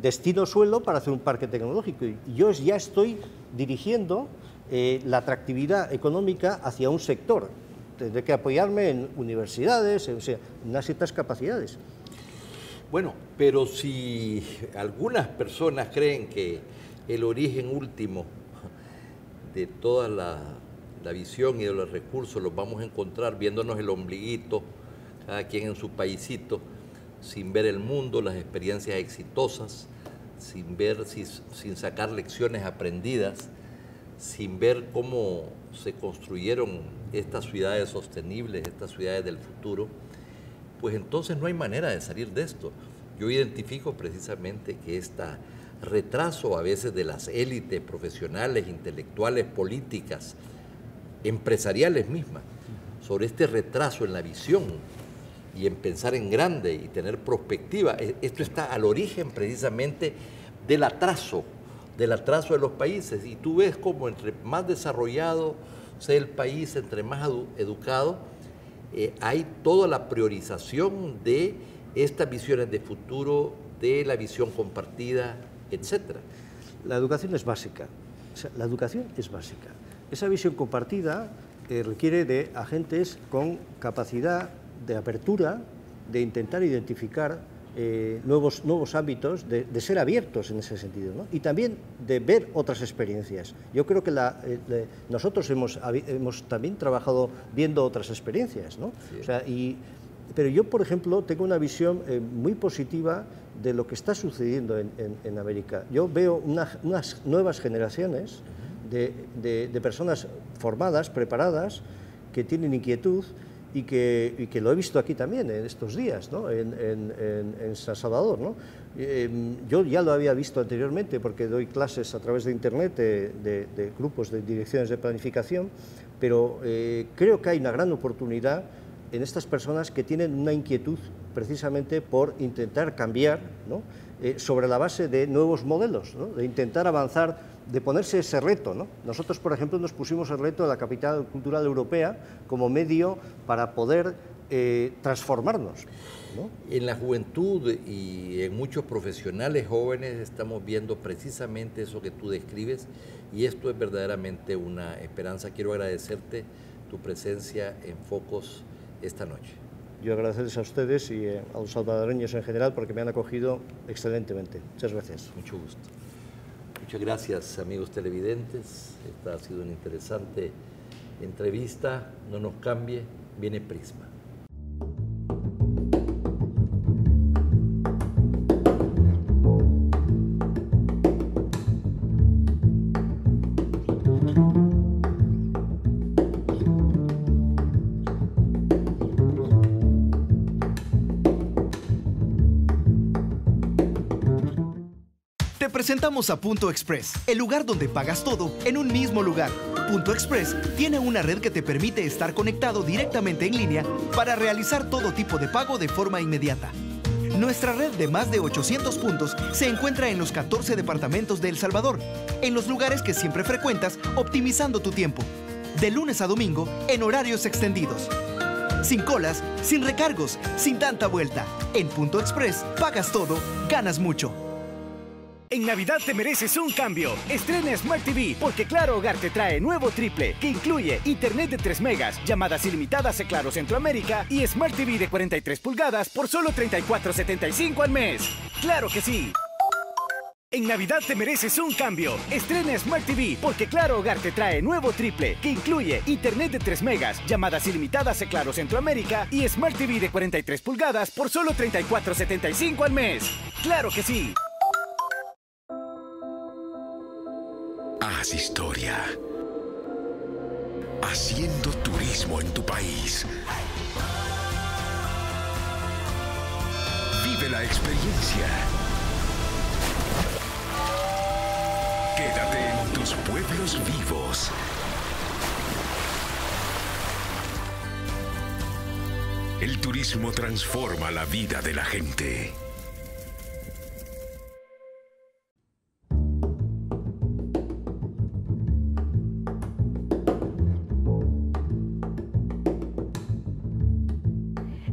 destino suelo para hacer un parque tecnológico, y yo ya estoy dirigiendo la atractividad económica hacia un sector. Tendré que apoyarme en universidades, o sea, en unas ciertas capacidades. Bueno, pero si algunas personas creen que el origen último de toda la visión y de los recursos los vamos a encontrar viéndonos el ombliguito, cada quien en su paisito, sin ver el mundo, las experiencias exitosas, sin sacar lecciones aprendidas, sin ver cómo se construyeron estas ciudades sostenibles, estas ciudades del futuro, pues entonces no hay manera de salir de esto. Yo identifico precisamente que este retraso a veces de las élites profesionales, intelectuales, políticas, empresariales mismas, sobre este retraso en la visión y en pensar en grande y tener perspectiva, esto está al origen precisamente del atraso de los países. Y tú ves como entre más desarrollado sea el país, entre más educado, hay toda la priorización de estas visiones de futuro, de la visión compartida, etc. La educación es básica. O sea, la educación es básica. Esa visión compartida requiere de agentes con capacidad de apertura, de intentar identificar nuevos ámbitos, de ser abiertos en ese sentido, ¿no? Y también de ver otras experiencias. Yo creo que nosotros hemos también trabajado viendo otras experiencias, ¿no? Sí. O sea, pero yo, por ejemplo, tengo una visión muy positiva de lo que está sucediendo en América. Yo veo unas nuevas generaciones de personas formadas, preparadas, que tienen inquietud, y que lo he visto aquí también en estos días, ¿no? en San Salvador, ¿no? Yo ya lo había visto anteriormente porque doy clases a través de internet de grupos de direcciones de planificación, pero creo que hay una gran oportunidad en estas personas que tienen una inquietud precisamente por intentar cambiar, ¿no? Sobre la base de nuevos modelos, ¿no? De intentar avanzar, de ponerse ese reto, ¿no? Nosotros, por ejemplo, nos pusimos el reto de la capital cultural europea como medio para poder transformarnos, ¿no? En la juventud y en muchos profesionales jóvenes estamos viendo precisamente eso que tú describes, y esto es verdaderamente una esperanza. Quiero agradecerte tu presencia en Focos esta noche. Yo agradecerles a ustedes y a los salvadoreños en general porque me han acogido excelentemente. Muchas gracias. Mucho gusto. Muchas gracias, amigos televidentes. Esta ha sido una interesante entrevista. No nos cambie, viene Prisma. Presentamos a Punto Express, el lugar donde pagas todo en un mismo lugar. Punto Express tiene una red que te permite estar conectado directamente en línea para realizar todo tipo de pago de forma inmediata. Nuestra red de más de 800 puntos se encuentra en los 14 departamentos de El Salvador, en los lugares que siempre frecuentas, optimizando tu tiempo. De lunes a domingo, en horarios extendidos. Sin colas, sin recargos, sin tanta vuelta. En Punto Express, pagas todo, ganas mucho. En Navidad te mereces un cambio. Estrena Smart TV porque Claro Hogar te trae nuevo triple que incluye internet de 3 megas, llamadas ilimitadas a Claro Centroamérica y Smart TV de 43 pulgadas por solo $34.75 al mes. ¡Claro que sí! En Navidad te mereces un cambio. Estrena Smart TV porque Claro Hogar te trae nuevo triple que incluye internet de 3 megas, llamadas ilimitadas a Claro Centroamérica y Smart TV de 43 pulgadas por solo $34.75 al mes. ¡Claro que sí! Haz historia. Haciendo turismo en tu país. Vive la experiencia. Quédate en tus pueblos vivos. El turismo transforma la vida de la gente.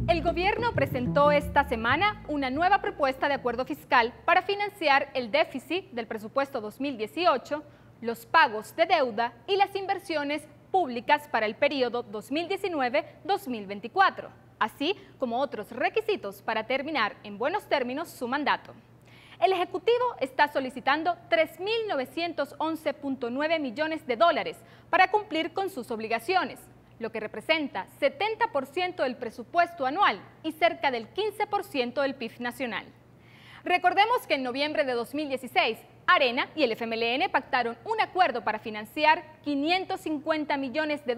El gobierno presentó esta semana una nueva propuesta de acuerdo fiscal para financiar el déficit del presupuesto 2018, los pagos de deuda y las inversiones públicas para el periodo 2019-2024, así como otros requisitos para terminar en buenos términos su mandato. El Ejecutivo está solicitando $3.911.9 millones para cumplir con sus obligaciones, lo que representa 70% del presupuesto anual y cerca del 15% del PIB nacional. Recordemos que en noviembre de 2016, Arena y el FMLN pactaron un acuerdo para financiar $550 millones de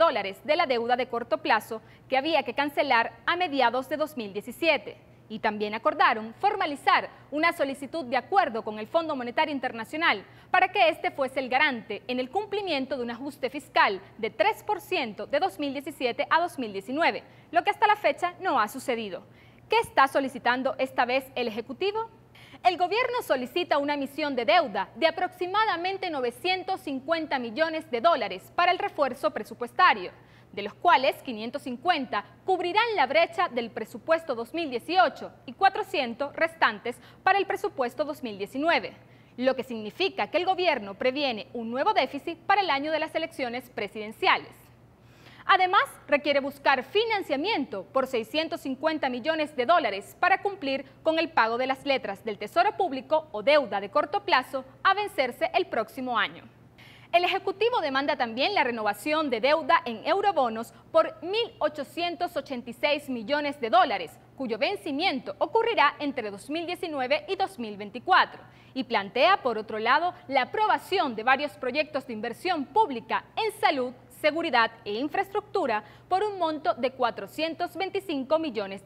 la deuda de corto plazo que había que cancelar a mediados de 2017. Y también acordaron formalizar una solicitud de acuerdo con el Fondo Monetario Internacional para que este fuese el garante en el cumplimiento de un ajuste fiscal de 3% de 2017 a 2019, lo que hasta la fecha no ha sucedido. ¿Qué está solicitando esta vez el Ejecutivo? El gobierno solicita una emisión de deuda de aproximadamente $950 millones para el refuerzo presupuestario, de los cuales 550 cubrirán la brecha del presupuesto 2018 y 400 restantes para el presupuesto 2019, lo que significa que el gobierno previene un nuevo déficit para el año de las elecciones presidenciales. Además, requiere buscar financiamiento por $650 millones para cumplir con el pago de las letras del Tesoro Público o deuda de corto plazo a vencerse el próximo año. El Ejecutivo demanda también la renovación de deuda en eurobonos por $1.886 millones, cuyo vencimiento ocurrirá entre 2019 y 2024, y plantea, por otro lado, la aprobación de varios proyectos de inversión pública en salud, seguridad e infraestructura por un monto de $425 millones.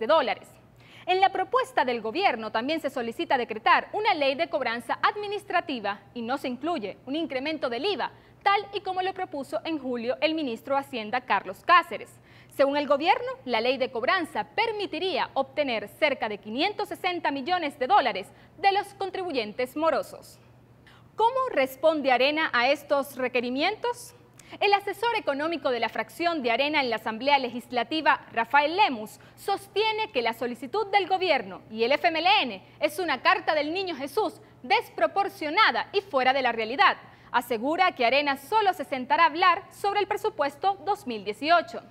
En la propuesta del gobierno también se solicita decretar una ley de cobranza administrativa y no se incluye un incremento del IVA, tal y como lo propuso en julio el ministro de Hacienda Carlos Cáceres, Según el gobierno, la ley de cobranza permitiría obtener cerca de 560 millones de dólares de los contribuyentes morosos. ¿Cómo responde Arena a estos requerimientos? El asesor económico de la fracción de Arena en la Asamblea Legislativa, Rafael Lemus, sostiene que la solicitud del gobierno y el FMLN es una carta del Niño Jesús desproporcionada y fuera de la realidad. Asegura que Arena solo se sentará a hablar sobre el presupuesto 2018.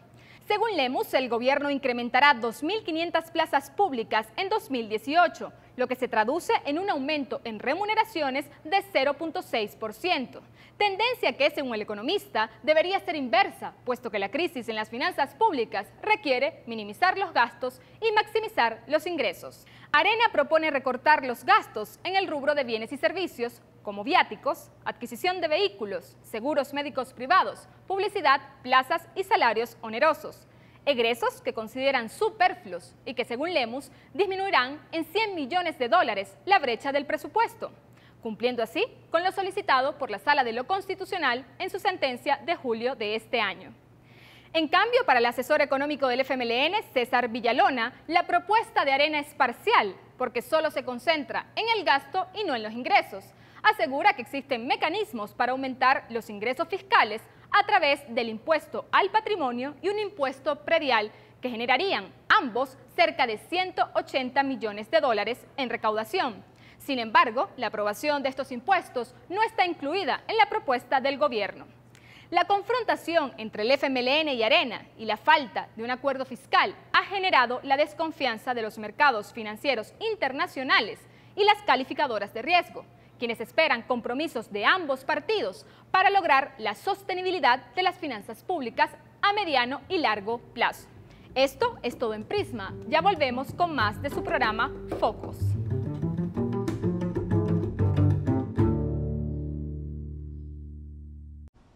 Según Lemus, el gobierno incrementará 2.500 plazas públicas en 2018, lo que se traduce en un aumento en remuneraciones de 0.6%. Tendencia que, según el economista, debería ser inversa, puesto que la crisis en las finanzas públicas requiere minimizar los gastos y maximizar los ingresos. Arena propone recortar los gastos en el rubro de bienes y servicios, como viáticos, adquisición de vehículos, seguros médicos privados, publicidad, plazas y salarios onerosos. Egresos que consideran superfluos y que, según Lemus, disminuirán en 100 millones de dólares la brecha del presupuesto, cumpliendo así con lo solicitado por la Sala de lo Constitucional en su sentencia de julio de este año. En cambio, para el asesor económico del FMLN, César Villalona, la propuesta de Arena es parcial, porque solo se concentra en el gasto y no en los ingresos. Asegura que existen mecanismos para aumentar los ingresos fiscales a través del impuesto al patrimonio y un impuesto predial que generarían ambos cerca de 180 millones de dólares en recaudación. Sin embargo, la aprobación de estos impuestos no está incluida en la propuesta del gobierno. La confrontación entre el FMLN y Arena y la falta de un acuerdo fiscal ha generado la desconfianza de los mercados financieros internacionales y las calificadoras de riesgo, quienes esperan compromisos de ambos partidos para lograr la sostenibilidad de las finanzas públicas a mediano y largo plazo. Esto es todo en Prisma. Ya volvemos con más de su programa Focos.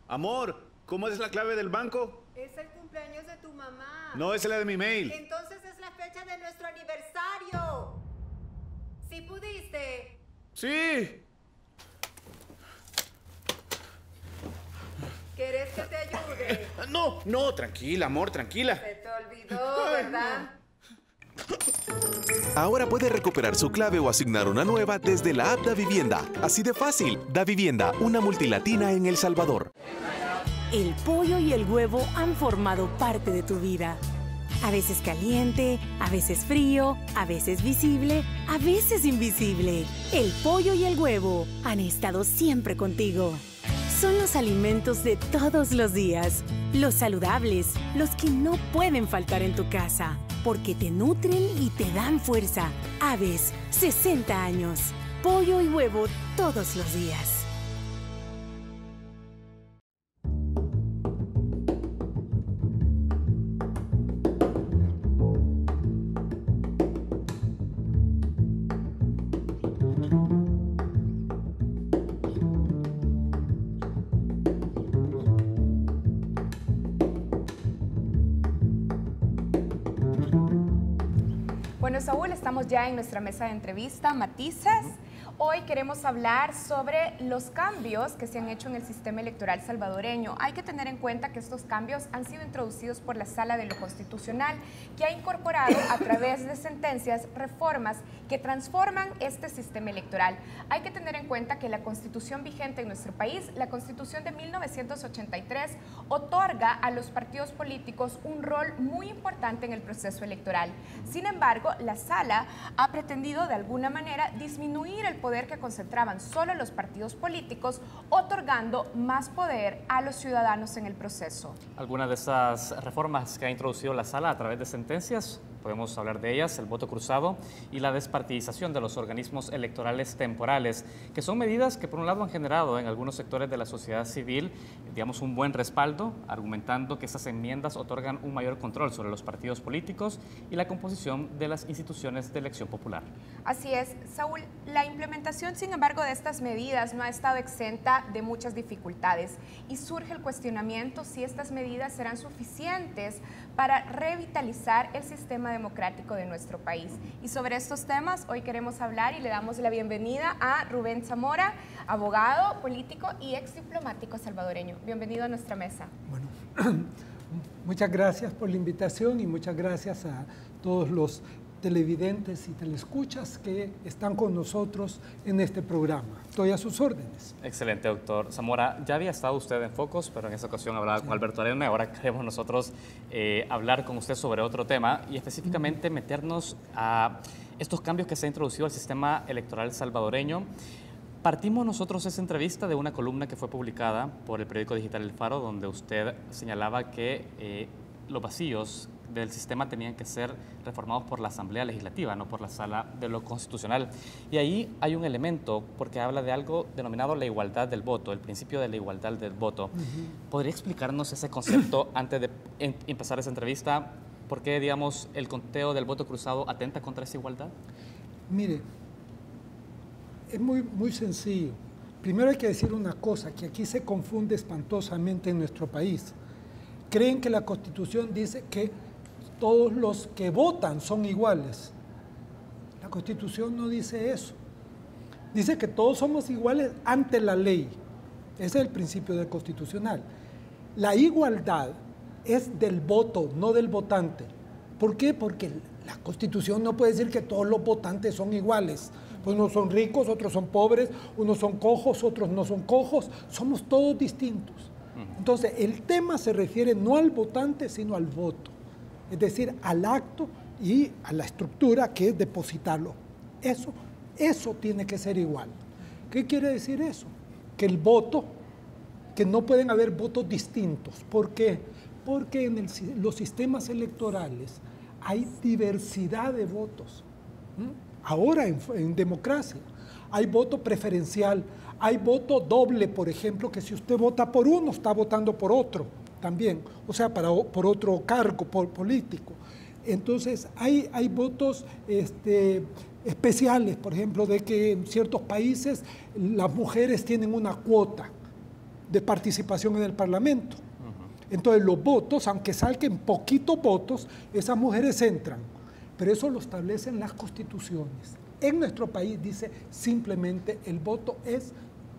Amor, ¿cómo es la clave del banco? Es el cumpleaños de tu mamá. No, es la de mi mail. Entonces es la fecha de nuestro aniversario. ¿Sí pudiste? Sí. ¿Quieres que te ayude? No, tranquila, amor, tranquila. Se te olvidó, ¿verdad? Ahora puede recuperar su clave o asignar una nueva desde la app Davivienda. Así de fácil. Davivienda, una multilatina en El Salvador. El pollo y el huevo han formado parte de tu vida. A veces caliente, a veces frío, a veces visible, a veces invisible. El pollo y el huevo han estado siempre contigo. Son los alimentos de todos los días, los saludables, los que no pueden faltar en tu casa, porque te nutren y te dan fuerza. Aves, 60 años. Pollo y huevo todos los días. Bueno, Saúl, estamos ya en nuestra mesa de entrevista, Matices. Hoy queremos hablar sobre los cambios que se han hecho en el sistema electoral salvadoreño. Hay que tener en cuenta que estos cambios han sido introducidos por la Sala de lo Constitucional, que ha incorporado a través de sentencias reformas que transforman este sistema electoral. Hay que tener en cuenta que la Constitución vigente en nuestro país, la Constitución de 1983, otorga a los partidos políticos un rol muy importante en el proceso electoral. Sin embargo, la Sala ha pretendido de alguna manera disminuir el poder que concentraban solo los partidos políticos, otorgando más poder a los ciudadanos en el proceso. Algunas de estas reformas que ha introducido la Sala a través de sentencias, podemos hablar de ellas: el voto cruzado y la despartidización de los organismos electorales temporales, que son medidas que por un lado han generado en algunos sectores de la sociedad civil, digamos, un buen respaldo, argumentando que estas enmiendas otorgan un mayor control sobre los partidos políticos y la composición de las instituciones de elección popular. Así es, Saúl, la implementación, sin embargo, de estas medidas no ha estado exenta de muchas dificultades y surge el cuestionamiento si estas medidas serán suficientes para revitalizar el sistema democrático de nuestro país. Y sobre estos temas hoy queremos hablar y le damos la bienvenida a Rubén Zamora, abogado, político y ex diplomático salvadoreño. Bienvenido a nuestra mesa. Bueno, Muchas gracias por la invitación y muchas gracias a todos los televidentes y telescuchas que están con nosotros en este programa. Estoy a sus órdenes. Excelente, doctor Zamora. Ya había estado usted en Focos, pero en esta ocasión hablaba con Alberto Arena y ahora queremos nosotros hablar con usted sobre otro tema y específicamente meternos a estos cambios que se ha introducido al sistema electoral salvadoreño. Partimos nosotros esa entrevista de una columna que fue publicada por el periódico digital El Faro, donde usted señalaba que los vacíos del sistema tenían que ser reformados por la Asamblea Legislativa, no por la Sala de lo Constitucional. Y ahí hay un elemento, porque habla de algo denominado la igualdad del voto, el principio de la igualdad del voto. ¿Podría explicarnos ese concepto antes de empezar esa entrevista? ¿Por qué, digamos, el conteo del voto cruzado atenta contra esa igualdad? Mire, es muy sencillo. Primero hay que decir una cosa, que aquí se confunde espantosamente en nuestro país. Creen que la Constitución dice que todos los que votan son iguales. La Constitución no dice eso. Dice que todos somos iguales ante la ley. Ese es el principio del constitucional. La igualdad es del voto, no del votante. ¿Por qué? Porque la Constitución no puede decir que todos los votantes son iguales. Pues unos son ricos, otros son pobres, unos son cojos, otros no son cojos. Somos todos distintos. Entonces, el tema se refiere no al votante, sino al voto. Es decir, al acto y a la estructura que es depositarlo. Eso tiene que ser igual. ¿Qué quiere decir eso? Que el voto, que no pueden haber votos distintos. ¿Por qué? Porque en los sistemas electorales hay diversidad de votos. Ahora en democracia hay voto preferencial, hay voto doble, por ejemplo, que si usted vota por uno, está votando por otro también, o sea, por otro cargo político. Entonces, hay votos especiales, por ejemplo, de que en ciertos países las mujeres tienen una cuota de participación en el Parlamento. Entonces, los votos, aunque salgan poquitos votos, esas mujeres entran, pero eso lo establecen las constituciones. En nuestro país dice simplemente el voto es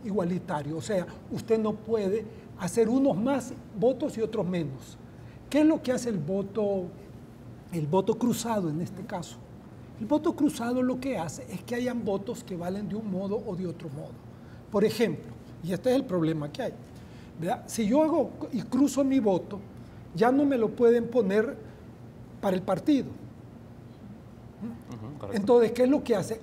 igualitario, o sea, usted no puede hacer unos más votos y otros menos. ¿Qué es lo que hace el voto cruzado en este caso? El voto cruzado lo que hace es que hayan votos que valen de un modo o de otro modo. Por ejemplo, y este es el problema que hay, ¿verdad? Si yo hago y cruzo mi voto, ya no me lo pueden poner para el partido. Entonces, ¿qué es lo que hace?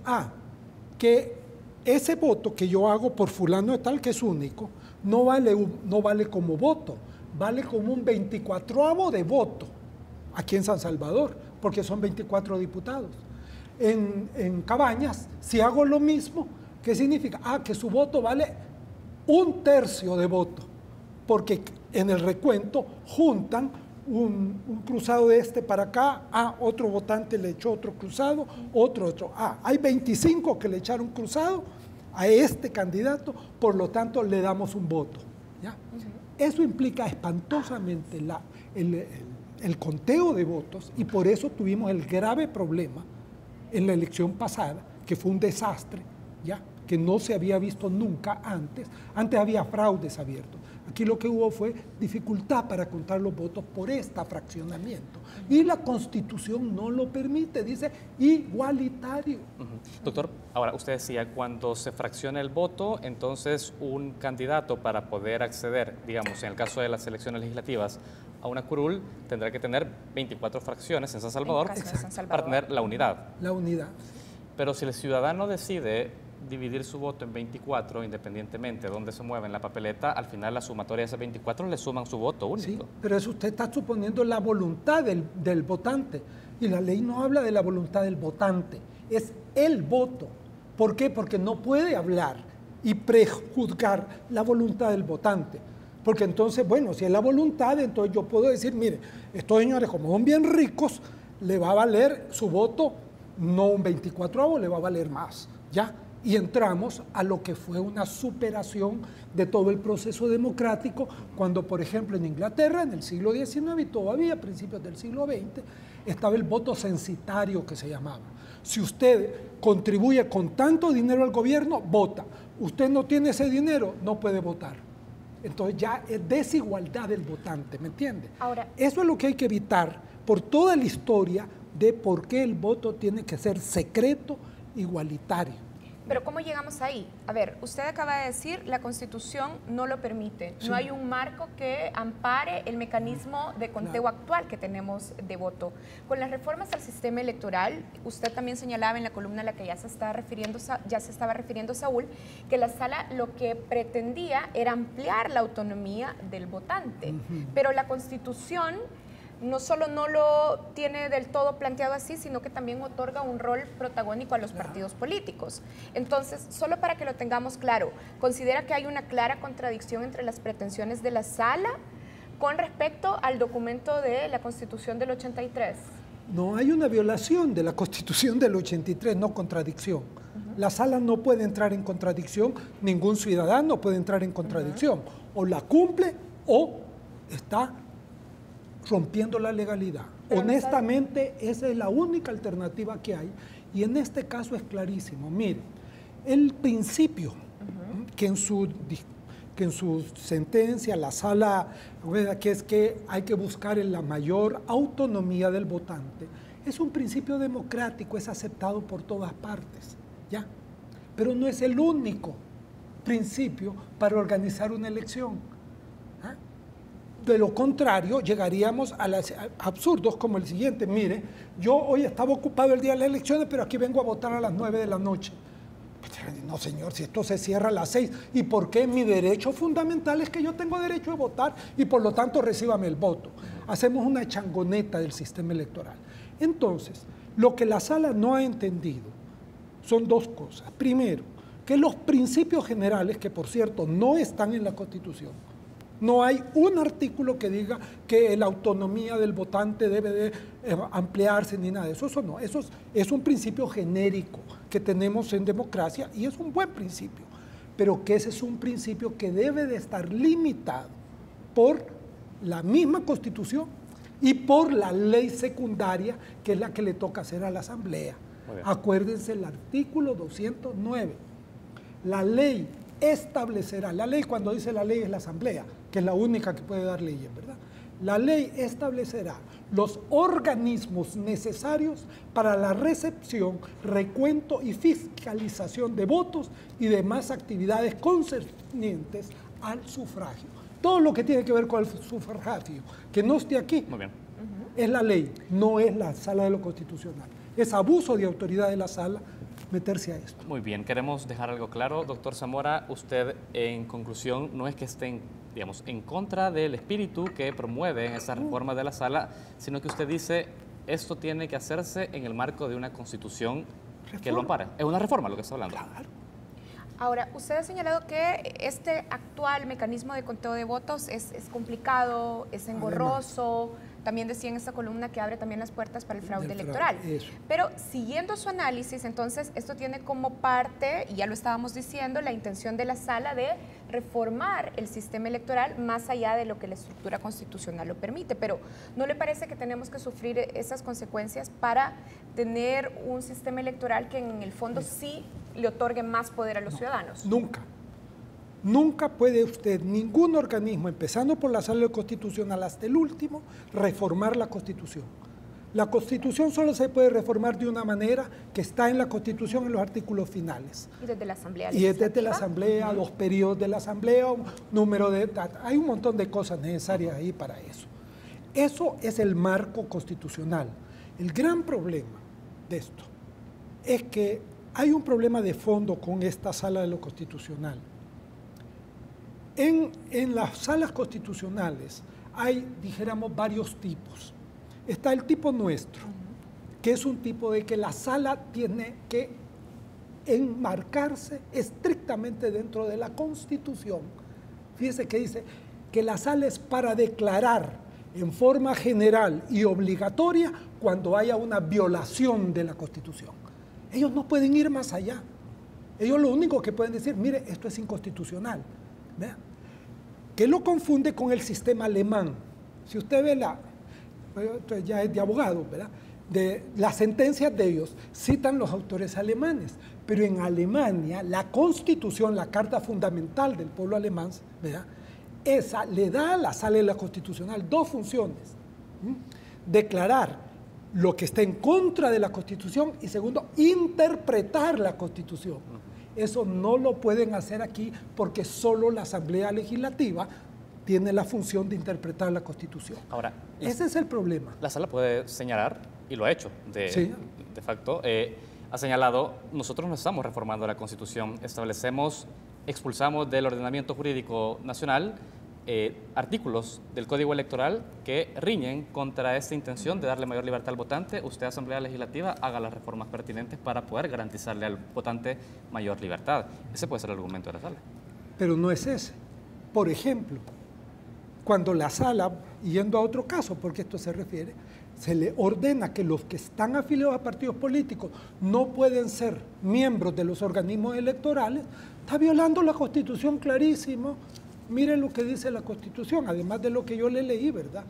Que ese voto que yo hago por fulano de tal, que es único, no vale como voto, vale como un 24avo de voto aquí en San Salvador, porque son 24 diputados. En Cabañas, si hago lo mismo, ¿qué significa? Que su voto vale 1/3 de voto, porque en el recuento juntan un cruzado de este para acá, otro votante le echó otro cruzado, otro. Hay 25 que le echaron cruzado a este candidato, por lo tanto le damos un voto. ¿Ya? Eso implica espantosamente el conteo de votos y por eso tuvimos el grave problema en la elección pasada, que fue un desastre, ¿ya? Que no se había visto nunca antes. Antes había fraudes abiertos. Aquí lo que hubo fue dificultad para contar los votos por este fraccionamiento. Y la Constitución no lo permite, dice igualitario. Doctor, ahora usted decía, cuando se fracciona el voto, entonces un candidato para poder acceder, digamos, en el caso de las elecciones legislativas, a una curul tendrá que tener 24 fracciones en San Salvador, para tener la unidad. La unidad. Pero si el ciudadano decide dividir su voto en 24, independientemente de dónde se mueva en la papeleta, al final la sumatoria de esas 24 le suman su voto único. Sí, pero eso usted está suponiendo la voluntad del votante. Y la ley no habla de la voluntad del votante, es el voto. ¿Por qué? Porque no puede hablar y prejuzgar la voluntad del votante. Porque entonces, bueno, si es la voluntad, entonces yo puedo decir, mire, estos señores como son bien ricos, le va a valer su voto, no un 24avo, le va a valer más, ¿ya? Y entramos a lo que fue una superación de todo el proceso democrático, cuando, por ejemplo, en Inglaterra, en el siglo XIX y todavía a principios del siglo XX, estaba el voto censitario que se llamaba. Si usted contribuye con tanto dinero al gobierno, vota. Usted no tiene ese dinero, no puede votar. Entonces ya es desigualdad del votante, ¿me entiende? Ahora, eso es lo que hay que evitar por toda la historia de por qué el voto tiene que ser secreto, igualitario. Pero ¿cómo llegamos ahí? A ver, usted acaba de decir, la Constitución no lo permite. Sí. No hay un marco que ampare el mecanismo de conteo actual que tenemos de voto. Con las reformas al sistema electoral, usted también señalaba en la columna a la que ya se estaba refiriendo Saúl, que la sala lo que pretendía era ampliar la autonomía del votante. Pero la Constitución no solo no lo tiene del todo planteado así, sino que también otorga un rol protagónico a los partidos políticos. Entonces, solo para que lo tengamos claro, ¿considera que hay una clara contradicción entre las pretensiones de la sala con respecto al documento de la Constitución del 83? No hay una violación de la Constitución del 83, no contradicción. La sala no puede entrar en contradicción, ningún ciudadano puede entrar en contradicción. O la cumple o está rompiendo la legalidad. Honestamente, esa es la única alternativa que hay, y en este caso es clarísimo. Mire, el principio que en su sentencia la sala, que es que hay que buscar la mayor autonomía del votante, es un principio democrático, es aceptado por todas partes, ¿ya? Pero no es el único principio para organizar una elección. De lo contrario, llegaríamos a absurdos como el siguiente. Mire, yo hoy estaba ocupado el día de las elecciones, pero aquí vengo a votar a las 9 de la noche. No, señor, si esto se cierra a las 6, ¿y por qué? Mi derecho fundamental es que yo tengo derecho a votar y por lo tanto recíbame el voto. Hacemos una changoneta del sistema electoral. Entonces, lo que la sala no ha entendido son dos cosas. Primero, que los principios generales, que por cierto no están en la Constitución, no hay un artículo que diga que la autonomía del votante debe de ampliarse ni nada de eso. Eso no, eso es un principio genérico que tenemos en democracia y es un buen principio, pero que ese es un principio que debe de estar limitado por la misma Constitución y por la ley secundaria, que es la que le toca hacer a la Asamblea. Acuérdense el artículo 209. La ley establecerá, la ley, cuando dice la ley es la Asamblea, que es la única que puede dar leyes, ¿verdad? La ley establecerá los organismos necesarios para la recepción, recuento y fiscalización de votos y demás actividades concernientes al sufragio. Todo lo que tiene que ver con el sufragio, que no esté aquí, es la ley, no es la sala de lo constitucional. Es abuso de autoridad de la sala meterse a esto. Muy bien, queremos dejar algo claro. Doctor Zamora, usted en conclusión no es que estén, digamos, en contra del espíritu que promueve esa reforma de la sala, sino que usted dice esto tiene que hacerse en el marco de una constitución que lo ampara. Es una reforma lo que está hablando. Claro. Ahora, usted ha señalado que este actual mecanismo de conteo de votos es complicado, es engorroso. También decía en esta columna que abre también las puertas para el fraude electoral. Pero siguiendo su análisis, entonces, esto tiene como parte, y ya lo estábamos diciendo, la intención de la sala de reformar el sistema electoral más allá de lo que la estructura constitucional lo permite. Pero ¿no le parece que tenemos que sufrir esas consecuencias para tener un sistema electoral que en el fondo sí le otorgue más poder a los ciudadanos? Nunca. Nunca puede usted, ningún organismo, empezando por la sala constitucional hasta el último, reformar la Constitución. La Constitución solo se puede reformar de una manera que está en la Constitución en los artículos finales. Y desde la Asamblea Y es desde la Asamblea, los periodos de la Asamblea, un número de... Hay un montón de cosas necesarias ahí para eso. Eso es el marco constitucional. El gran problema de esto es que hay un problema de fondo con esta sala de lo constitucional. En las salas constitucionales hay, dijéramos, varios tipos. Está el tipo nuestro, que es un tipo de que la sala tiene que enmarcarse estrictamente dentro de la Constitución. Fíjese que dice que la sala es para declarar en forma general y obligatoria cuando haya una violación de la Constitución. Ellos no pueden ir más allá. Ellos lo único que pueden decir, mire, esto es inconstitucional. ¿Vean? Que lo confunde con el sistema alemán. Si usted ve ya es de abogado, ¿verdad? De las sentencias de ellos, citan los autores alemanes, pero en Alemania la Constitución, la Carta Fundamental del pueblo alemán, ¿verdad?, esa le da a la Sala Constitucional dos funciones. Declarar lo que está en contra de la Constitución y segundo, interpretar la Constitución. Eso no lo pueden hacer aquí porque solo la Asamblea Legislativa tiene la función de interpretar la Constitución. Ahora, ese es el problema. La Sala puede señalar, y lo ha hecho de facto, ha señalado, nosotros no estamos reformando la Constitución, expulsamos del ordenamiento jurídico nacional artículos del Código Electoral que riñen contra esta intención de darle mayor libertad al votante. Usted, Asamblea Legislativa, haga las reformas pertinentes para poder garantizarle al votante mayor libertad. Ese puede ser el argumento de la Sala. Pero no es ese. Por ejemplo, cuando la Sala, yendo a otro caso, porque esto se refiere, se le ordena que los que están afiliados a partidos políticos no pueden ser miembros de los organismos electorales, está violando la Constitución clarísimo. Miren lo que dice la Constitución, además de lo que yo le leí, ¿verdad?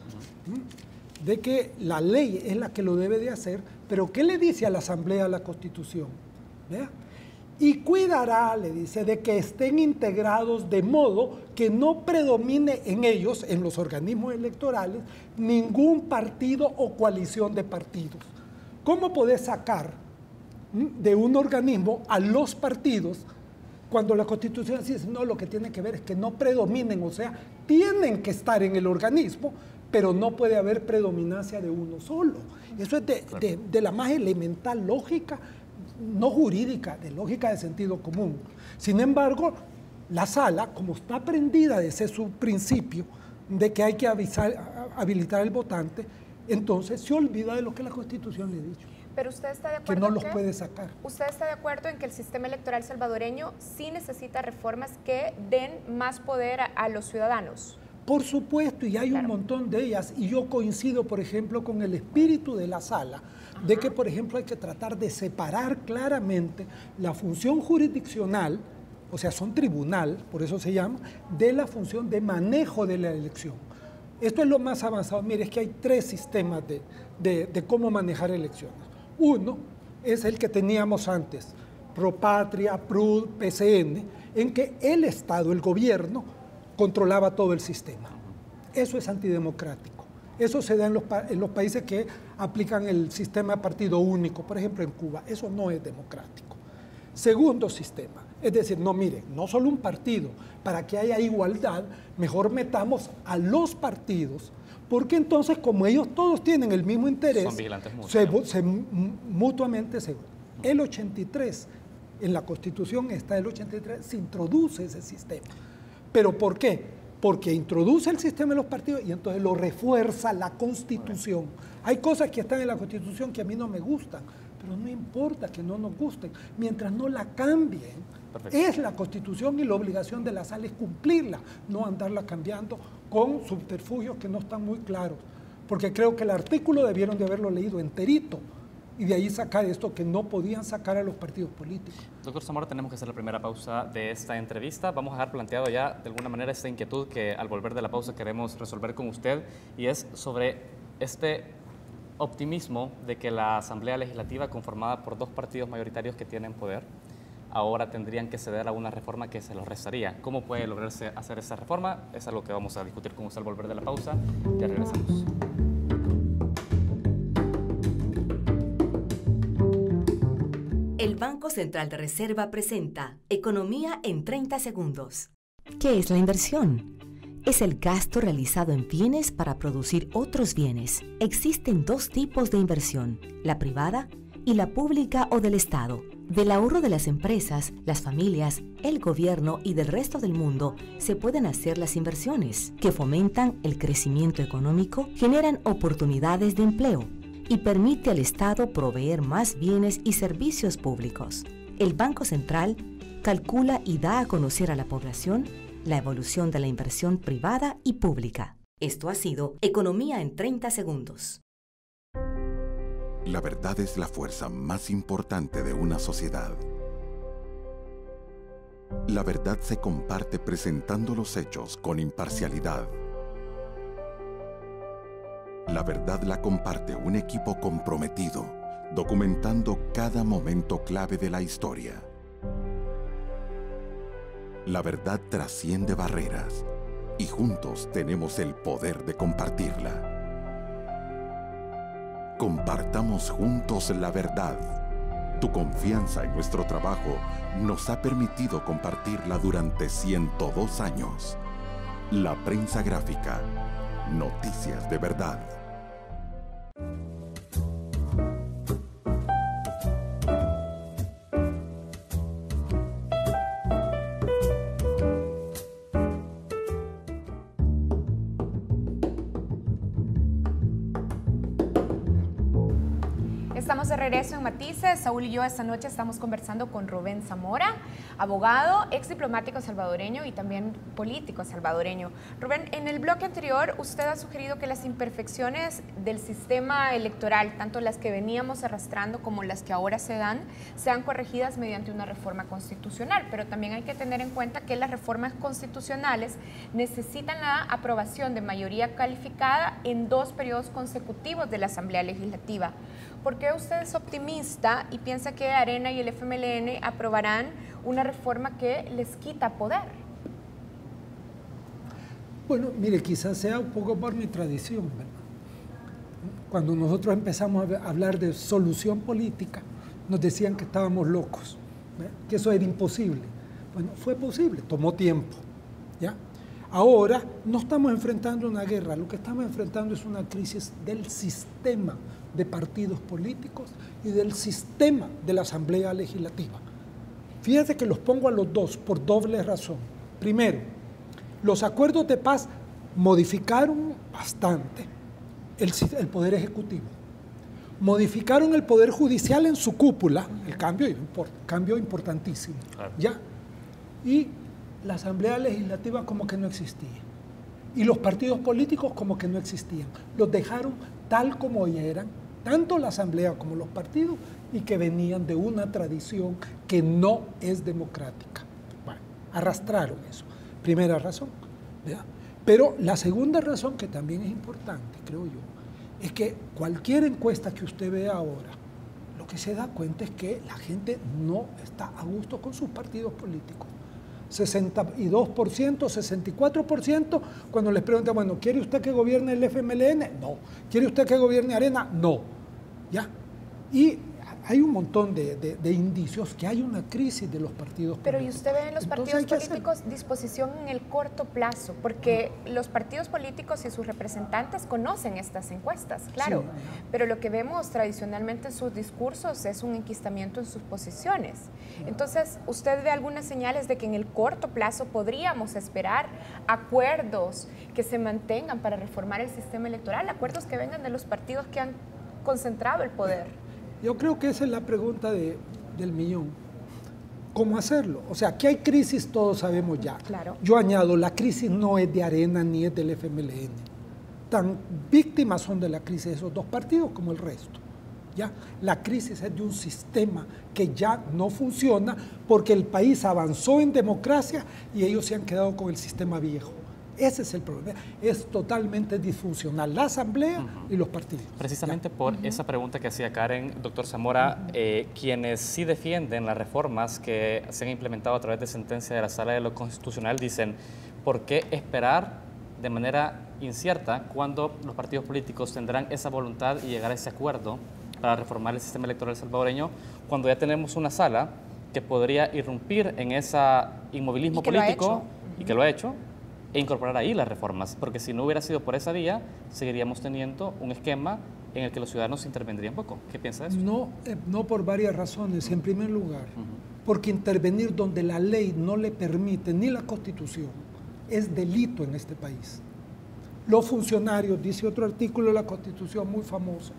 De que la ley es la que lo debe de hacer, pero ¿qué le dice a la Asamblea la Constitución? ¿Vea? Y cuidará, le dice, de que estén integrados de modo que no predomine en ellos, en los organismos electorales, ningún partido o coalición de partidos. ¿Cómo podés sacar de un organismo a los partidos cuando la Constitución dice, no, lo que tiene que ver es que no predominen, o sea, tienen que estar en el organismo, pero no puede haber predominancia de uno solo? Eso es de la más elemental lógica, no jurídica, de lógica de sentido común. Sin embargo, la Sala, como está prendida de ese su principio de que hay que habilitar al votante, entonces se olvida de lo que la Constitución le ha dicho. Pero usted está de acuerdo que no los puede sacar. ¿Usted está de acuerdo en que el sistema electoral salvadoreño sí necesita reformas que den más poder a los ciudadanos? Por supuesto, y hay un montón de ellas, y yo coincido, por ejemplo, con el espíritu de la Sala, de que, por ejemplo, hay que tratar de separar claramente la función jurisdiccional, o sea, son tribunal, por eso se llama, de la función de manejo de la elección. Esto es lo más avanzado. Mire, es que hay tres sistemas de cómo manejar elecciones. Uno es el que teníamos antes, Propatria, PRUD, PCN, en que el Estado, el gobierno, controlaba todo el sistema. Eso es antidemocrático. Eso se da en los países que aplican el sistema de partido único, por ejemplo en Cuba. Eso no es democrático. Segundo sistema, es decir, no, mire, no solo un partido, para que haya igualdad, mejor metamos a los partidos, porque entonces, como ellos todos tienen el mismo interés, son vigilantes mutuamente. El 83, en la Constitución está el 83, se introduce ese sistema. ¿Pero por qué? Porque introduce el sistema de los partidos y entonces lo refuerza la Constitución. Hay cosas que están en la Constitución que a mí no me gustan, pero no importa que no nos gusten, mientras no la cambien. Perfecto. Es la Constitución y la obligación de la Sala es cumplirla, no andarla cambiando con subterfugios que no están muy claros. Porque creo que el artículo debieron de haberlo leído enterito y de ahí sacar esto que no podían sacar a los partidos políticos. Doctor Zamora, tenemos que hacer la primera pausa de esta entrevista. Vamos a dejar planteado ya de alguna manera esta inquietud que al volver de la pausa queremos resolver con usted, y es sobre este optimismo de que la Asamblea Legislativa, conformada por dos partidos mayoritarios que tienen poder, ahora tendrían que ceder a una reforma que se los restaría. ¿Cómo puede lograrse hacer esa reforma? Es algo que vamos a discutir con usted al volver de la pausa. Ya regresamos. El Banco Central de Reserva presenta Economía en 30 segundos. ¿Qué es la inversión? Es el gasto realizado en bienes para producir otros bienes. Existen dos tipos de inversión, la privada y la pública o del Estado. Del ahorro de las empresas, las familias, el gobierno y del resto del mundo se pueden hacer las inversiones, que fomentan el crecimiento económico, generan oportunidades de empleo y permite al Estado proveer más bienes y servicios públicos. El Banco Central calcula y da a conocer a la población la evolución de la inversión privada y pública. Esto ha sido Economía en 30 segundos. La verdad es la fuerza más importante de una sociedad. La verdad se comparte presentando los hechos con imparcialidad. La verdad la comparte un equipo comprometido, documentando cada momento clave de la historia. La verdad trasciende barreras, y juntos tenemos el poder de compartirla. Compartamos juntos la verdad. Tu confianza en nuestro trabajo nos ha permitido compartirla durante 102 años. La prensa gráfica. Noticias de verdad. Estamos de regreso en Matices. Saúl y yo esta noche estamos conversando con Rubén Zamora, abogado, ex diplomático salvadoreño y también político salvadoreño. Rubén, en el bloque anterior usted ha sugerido que las imperfecciones del sistema electoral, tanto las que veníamos arrastrando como las que ahora se dan, sean corregidas mediante una reforma constitucional. Pero también hay que tener en cuenta que las reformas constitucionales necesitan la aprobación de mayoría calificada en 2 periodos consecutivos de la Asamblea Legislativa. ¿Por qué usted es optimista y piensa que Arena y el FMLN aprobarán una reforma que les quita poder? Bueno, mire, quizás sea un poco por mi tradición, ¿verdad? Cuando nosotros empezamos a hablar de solución política, nos decían que estábamos locos, ¿verdad? Que eso era imposible. Bueno, fue posible, tomó tiempo, ¿ya? Ahora no estamos enfrentando una guerra, lo que estamos enfrentando es una crisis del sistema de partidos políticos y del sistema de la Asamblea Legislativa. Fíjate que los pongo a los dos por doble razón. Primero, los acuerdos de paz modificaron bastante el Poder Ejecutivo, modificaron el Poder Judicial en su cúpula, el cambio importantísimo, claro. ¿Ya? Y la Asamblea Legislativa como que no existía. Y los partidos políticos como que no existían. Los dejaron tal como eran, tanto la Asamblea como los partidos, y que venían de una tradición que no es democrática. Bueno, arrastraron eso. Primera razón, ¿verdad? Pero la segunda razón, que también es importante, creo yo, es que cualquier encuesta que usted vea ahora, lo que se da cuenta es que la gente no está a gusto con sus partidos políticos. 62%, 64%, cuando les preguntan, bueno, ¿quiere usted que gobierne el FMLN? No. ¿Quiere usted que gobierne Arena? No. ¿Ya? Y hay un montón de indicios que hay una crisis de los partidos políticos. Pero ¿y usted ve en los partidos políticos disposición en el corto plazo? Porque los partidos políticos y sus representantes conocen estas encuestas, claro, sí. Pero lo que vemos tradicionalmente en sus discursos es un enquistamiento en sus posiciones. Entonces, ¿usted ve algunas señales de que en el corto plazo podríamos esperar acuerdos que se mantengan para reformar el sistema electoral, acuerdos que vengan de los partidos que han concentrado el poder? Yo creo que esa es la pregunta del millón. ¿Cómo hacerlo? O sea, que hay crisis, todos sabemos ya. Claro. Yo añado, la crisis no es de Arena ni es del FMLN. Tan víctimas son de la crisis de esos dos partidos como el resto. ¿Ya? La crisis es de un sistema que ya no funciona porque el país avanzó en democracia y ellos se han quedado con el sistema viejo. Ese es el problema. Es totalmente disfuncional la Asamblea y los partidos. Precisamente ¿ya? Por esa pregunta que hacía Karen, doctor Zamora, quienes sí defienden las reformas que se han implementado a través de sentencia de la Sala de lo Constitucional dicen, ¿por qué esperar de manera incierta cuando los partidos políticos tendrán esa voluntad y llegar a ese acuerdo para reformar el sistema electoral salvadoreño cuando ya tenemos una sala que podría irrumpir en ese inmovilismo político y que lo ha hecho? E incorporar ahí las reformas, porque si no hubiera sido por esa vía, seguiríamos teniendo un esquema en el que los ciudadanos intervendrían poco. ¿Qué piensa de eso? No por varias razones. En primer lugar, porque intervenir donde la ley no le permite, ni la Constitución, es delito en este país. Los funcionarios, dice otro artículo de la Constitución muy famoso,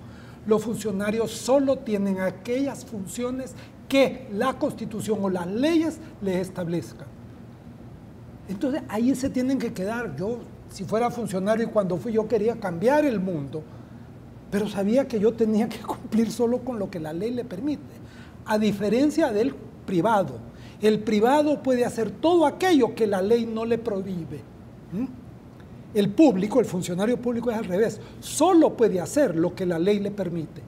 los funcionarios solo tienen aquellas funciones que la Constitución o las leyes les establezcan. Entonces, ahí se tienen que quedar. Yo, si fuera funcionario y cuando fui, yo quería cambiar el mundo, pero sabía que yo tenía que cumplir solo con lo que la ley le permite. A diferencia del privado. El privado puede hacer todo aquello que la ley no le prohíbe. El público, el funcionario público es al revés. Solo puede hacer lo que la ley le permite.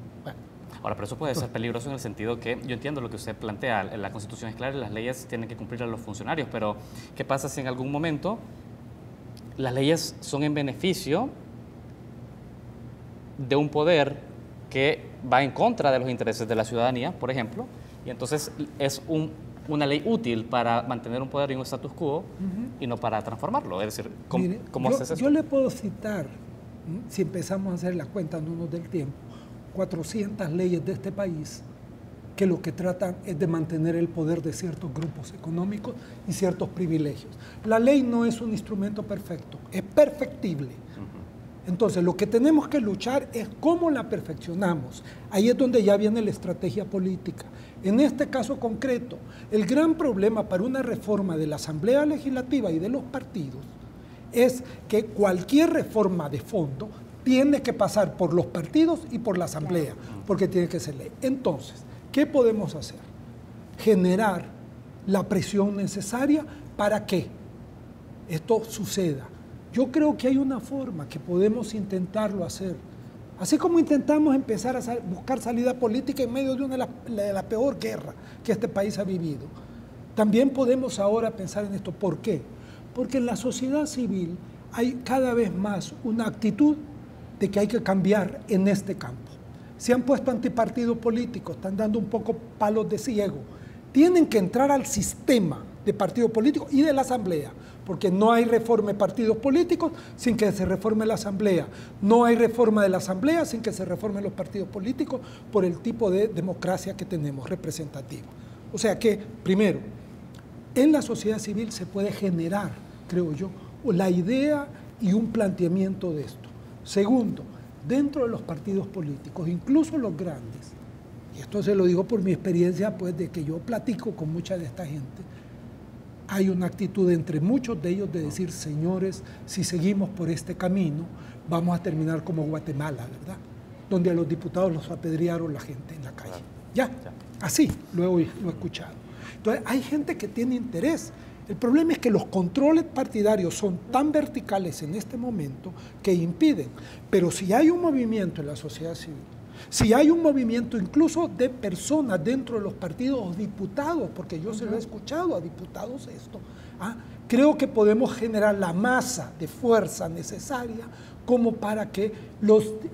Ahora, pero eso puede ser peligroso en el sentido que yo entiendo lo que usted plantea, la Constitución es clara y las leyes tienen que cumplir a los funcionarios, pero ¿qué pasa si en algún momento las leyes son en beneficio de un poder que va en contra de los intereses de la ciudadanía, por ejemplo, y entonces es una ley útil para mantener un poder y un status quo y no para transformarlo. Es decir, ¿cómo haces eso? Yo le puedo citar, si empezamos a hacer la cuenta, no nos del tiempo, 400 leyes de este país que lo que tratan es de mantener el poder de ciertos grupos económicos y ciertos privilegios. La ley no es un instrumento perfecto, es perfectible. Entonces, lo que tenemos que luchar es cómo la perfeccionamos. Ahí es donde ya viene la estrategia política. En este caso concreto, el gran problema para una reforma de la Asamblea Legislativa y de los partidos es que cualquier reforma de fondo tiene que pasar por los partidos y por la Asamblea, porque tiene que ser ley. Entonces, ¿qué podemos hacer? Generar la presión necesaria para que esto suceda. Yo creo que hay una forma que podemos intentarlo hacer. Así como intentamos empezar a buscar salida política en medio de la peor guerra que este país ha vivido, también podemos ahora pensar en esto. ¿Por qué? Porque en la sociedad civil hay cada vez más una actitud de que hay que cambiar en este campo. Se han puesto antipartidos políticos, están dando un poco palos de ciego. Tienen que entrar al sistema de partidos políticos y de la Asamblea, porque no hay reforma de partidos políticos sin que se reforme la Asamblea. No hay reforma de la Asamblea sin que se reformen los partidos políticos por el tipo de democracia que tenemos, representativa. O sea que, primero, en la sociedad civil se puede generar, creo yo, la idea y un planteamiento de esto. Segundo, dentro de los partidos políticos, incluso los grandes, y esto se lo digo por mi experiencia, pues de que yo platico con mucha de esta gente, hay una actitud entre muchos de ellos de decir, señores, si seguimos por este camino, vamos a terminar como Guatemala, ¿verdad? Donde a los diputados los apedrearon la gente en la calle. Ya, así lo he escuchado. Entonces, hay gente que tiene interés. El problema es que los controles partidarios son tan verticales en este momento que impiden. Pero si hay un movimiento en la sociedad civil, si hay un movimiento incluso de personas dentro de los partidos o diputados, porque yo se lo he escuchado a diputados esto, creo que podemos generar la masa de fuerza necesaria como para que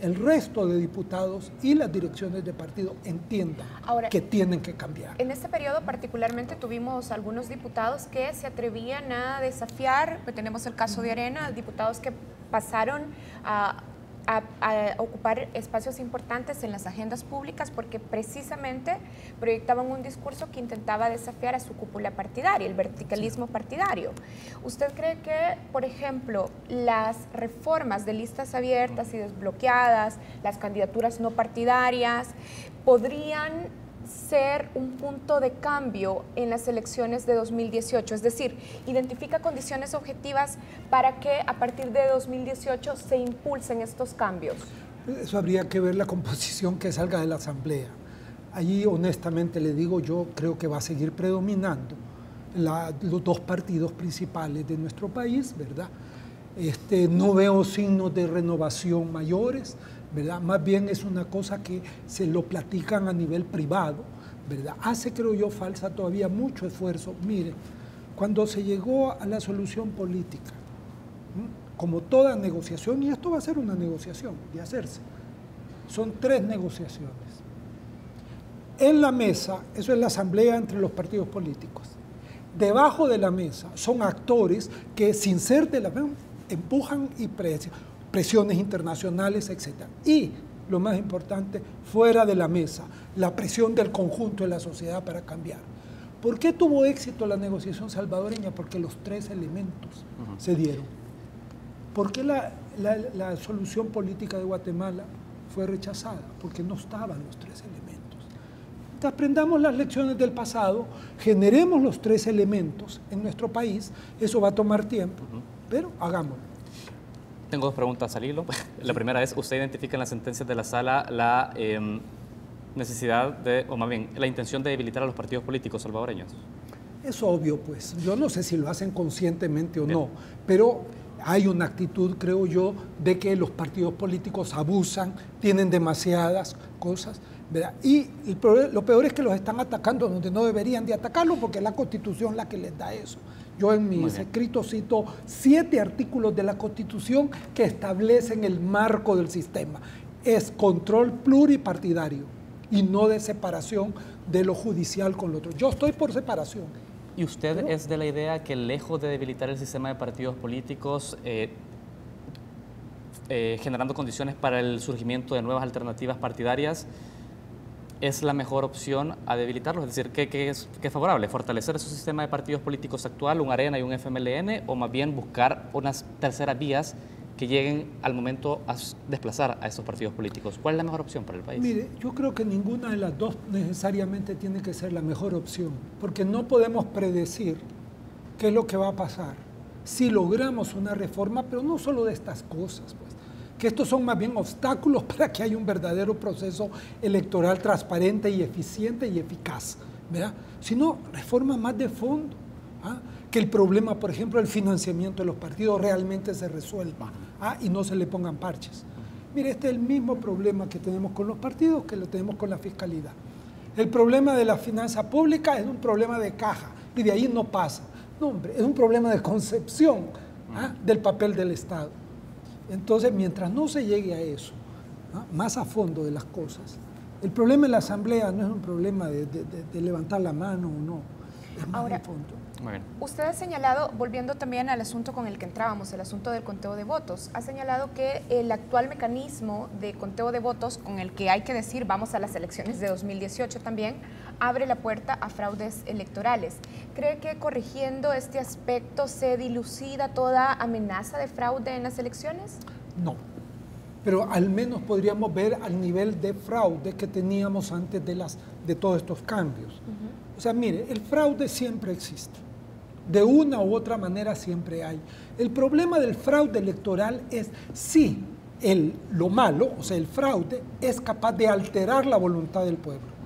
el resto de diputados y las direcciones de partido entiendan que tienen que cambiar. En este periodo particularmente tuvimos algunos diputados que se atrevían a desafiar, pues tenemos el caso de Arena, diputados que pasaron a ocupar espacios importantes en las agendas públicas porque precisamente proyectaban un discurso que intentaba desafiar a su cúpula partidaria, el verticalismo partidario. ¿Usted cree que, por ejemplo, las reformas de listas abiertas y desbloqueadas, las candidaturas no partidarias, podrían ser un punto de cambio en las elecciones de 2018? Es decir, identifica condiciones objetivas para que a partir de 2018 se impulsen estos cambios. Eso habría que ver la composición que salga de la Asamblea. Allí, honestamente, le digo, yo creo que va a seguir predominando los dos partidos principales de nuestro país, ¿verdad? No veo signos de renovación mayores, ¿verdad? Más bien es una cosa que se lo platican a nivel privado, ¿verdad? Hace, creo yo, falta todavía mucho esfuerzo. Mire, cuando se llegó a la solución política, como toda negociación, y esto va a ser una negociación de hacerse, son 3 negociaciones. En la mesa, eso es la asamblea entre los partidos políticos. Debajo de la mesa son actores que, sin ser de la mesa, empujan y presiones internacionales, etc. Y, lo más importante, fuera de la mesa, la presión del conjunto de la sociedad para cambiar. ¿Por qué tuvo éxito la negociación salvadoreña? Porque los 3 elementos se dieron. ¿Por qué la solución política de Guatemala fue rechazada? Porque no estaban los 3 elementos. Entonces, aprendamos las lecciones del pasado, generemos los 3 elementos en nuestro país, eso va a tomar tiempo, pero hagámoslo. Tengo 2 preguntas al hilo. La primera es, ¿usted identifica en las sentencias de la sala la necesidad de, o más bien, la intención de debilitar a los partidos políticos salvadoreños? Es obvio, pues. Yo no sé si lo hacen conscientemente o no, pero hay una actitud, creo yo, de que los partidos políticos abusan, tienen demasiadas cosas, ¿verdad? Y lo peor es que los están atacando donde no deberían de atacarlos, porque es la Constitución la que les da eso. Yo en mis escritos cito 7 artículos de la Constitución que establecen el marco del sistema. Es control pluripartidario y no de separación de lo judicial con lo otro. Yo estoy por separación. ¿Y usted es de la idea que lejos de debilitar el sistema de partidos políticos, generando condiciones para el surgimiento de nuevas alternativas partidarias, es la mejor opción a debilitarlos? Es decir, ¿qué es favorable? ¿Fortalecer ese sistema de partidos políticos actual, un ARENA y un FMLN, o más bien buscar unas terceras vías que lleguen al momento a desplazar a estos partidos políticos? ¿Cuál es la mejor opción para el país? Mire, yo creo que ninguna de las dos necesariamente tiene que ser la mejor opción, porque no podemos predecir qué es lo que va a pasar si logramos una reforma, pero no solo de estas cosas, pues, que estos son más bien obstáculos para que haya un verdadero proceso electoral transparente y eficiente y eficaz, ¿verdad? Sino reformas más de fondo, ¿ah? Que el problema, por ejemplo, del financiamiento de los partidos realmente se resuelva, ¿ah? Y no se le pongan parches. Mire, este es el mismo problema que tenemos con los partidos que lo tenemos con la fiscalidad. El problema de la finanza pública es un problema de caja y de ahí no pasa. No, hombre, es un problema de concepción, ¿ah? Del papel del Estado. Entonces, mientras no se llegue a eso, ¿no?, más a fondo de las cosas, el problema en la Asamblea no es un problema de levantar la mano o no, es más de fondo. Muy bien. Usted ha señalado, volviendo también al asunto con el que entrábamos, el asunto del conteo de votos, ha señalado que el actual mecanismo de conteo de votos, con el que hay que decir vamos a las elecciones de 2018 también, abre la puerta a fraudes electorales. ¿Cree que corrigiendo este aspecto se dilucida toda amenaza de fraude en las elecciones? No, pero al menos podríamos ver al nivel de fraude que teníamos antes de todos estos cambios. O sea, mire, el fraude siempre existe. De una u otra manera siempre hay. El problema del fraude electoral es si lo malo, o sea, el fraude, es capaz de alterar la voluntad del pueblo.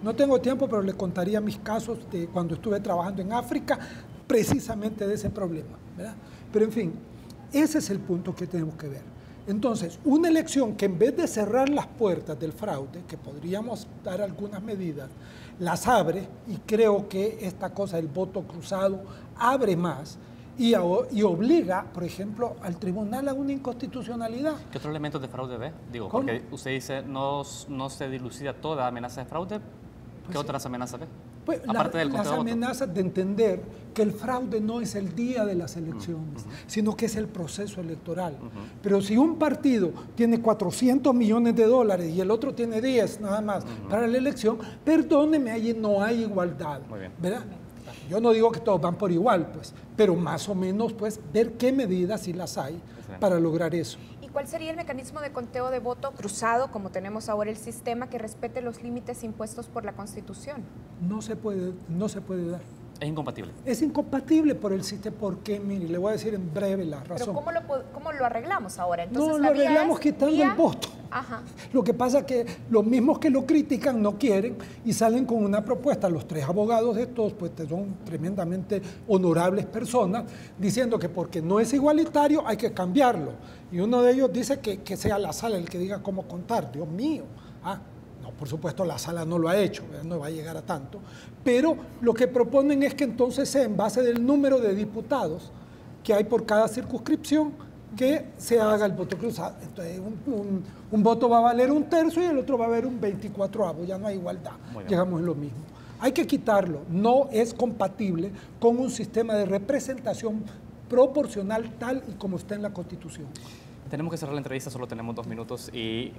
No tengo tiempo, pero le contaría mis casos de cuando estuve trabajando en África, precisamente de ese problema, ¿verdad? Pero en fin, ese es el punto que tenemos que ver. Entonces, una elección que en vez de cerrar las puertas del fraude, que podríamos dar algunas medidas, las abre, y creo que esta cosa del voto cruzado abre más y obliga, por ejemplo, al tribunal a una inconstitucionalidad. ¿Qué otros elementos de fraude ve? Digo, ¿cómo? Porque usted dice no se dilucida toda amenaza de fraude. ¿Qué otras amenazas ve? Pues aparte del conteo las de votos. amenazas de entender que el fraude no es el día de las elecciones, sino que es el proceso electoral. Pero si un partido tiene 400 millones de dólares y el otro tiene 10 nada más para la elección, perdóneme, ahí no hay igualdad, ¿verdad? Yo no digo que todos van por igual, pues, pero más o menos, pues, ver qué medidas sí las hay para lograr eso. ¿Y cuál sería el mecanismo de conteo de voto cruzado, como tenemos ahora el sistema, que respete los límites impuestos por la Constitución? No se puede dar. Es incompatible. Es incompatible por el sistema. ¿Por qué? Mire, le voy a decir en breve la razón. ¿Pero cómo lo arreglamos ahora? Entonces, no, lo arreglamos quitando el voto. Ajá. Lo que pasa es que los mismos que lo critican no quieren y salen con una propuesta. Los 3 abogados de estos, pues, son tremendamente honorables personas, diciendo que porque no es igualitario hay que cambiarlo. Y uno de ellos dice que sea la sala el que diga cómo contar. Dios mío. No, por supuesto la sala no lo ha hecho, no va a llegar a tanto. Pero lo que proponen es que entonces sea en base del número de diputados que hay por cada circunscripción, que se haga el voto cruzado. Entonces, un voto va a valer 1/3 y el otro va a valer un 24avo, ya no hay igualdad, llegamos en lo mismo. Hay que quitarlo, no es compatible con un sistema de representación proporcional tal y como está en la Constitución. Tenemos que cerrar la entrevista, solo tenemos 2 minutos y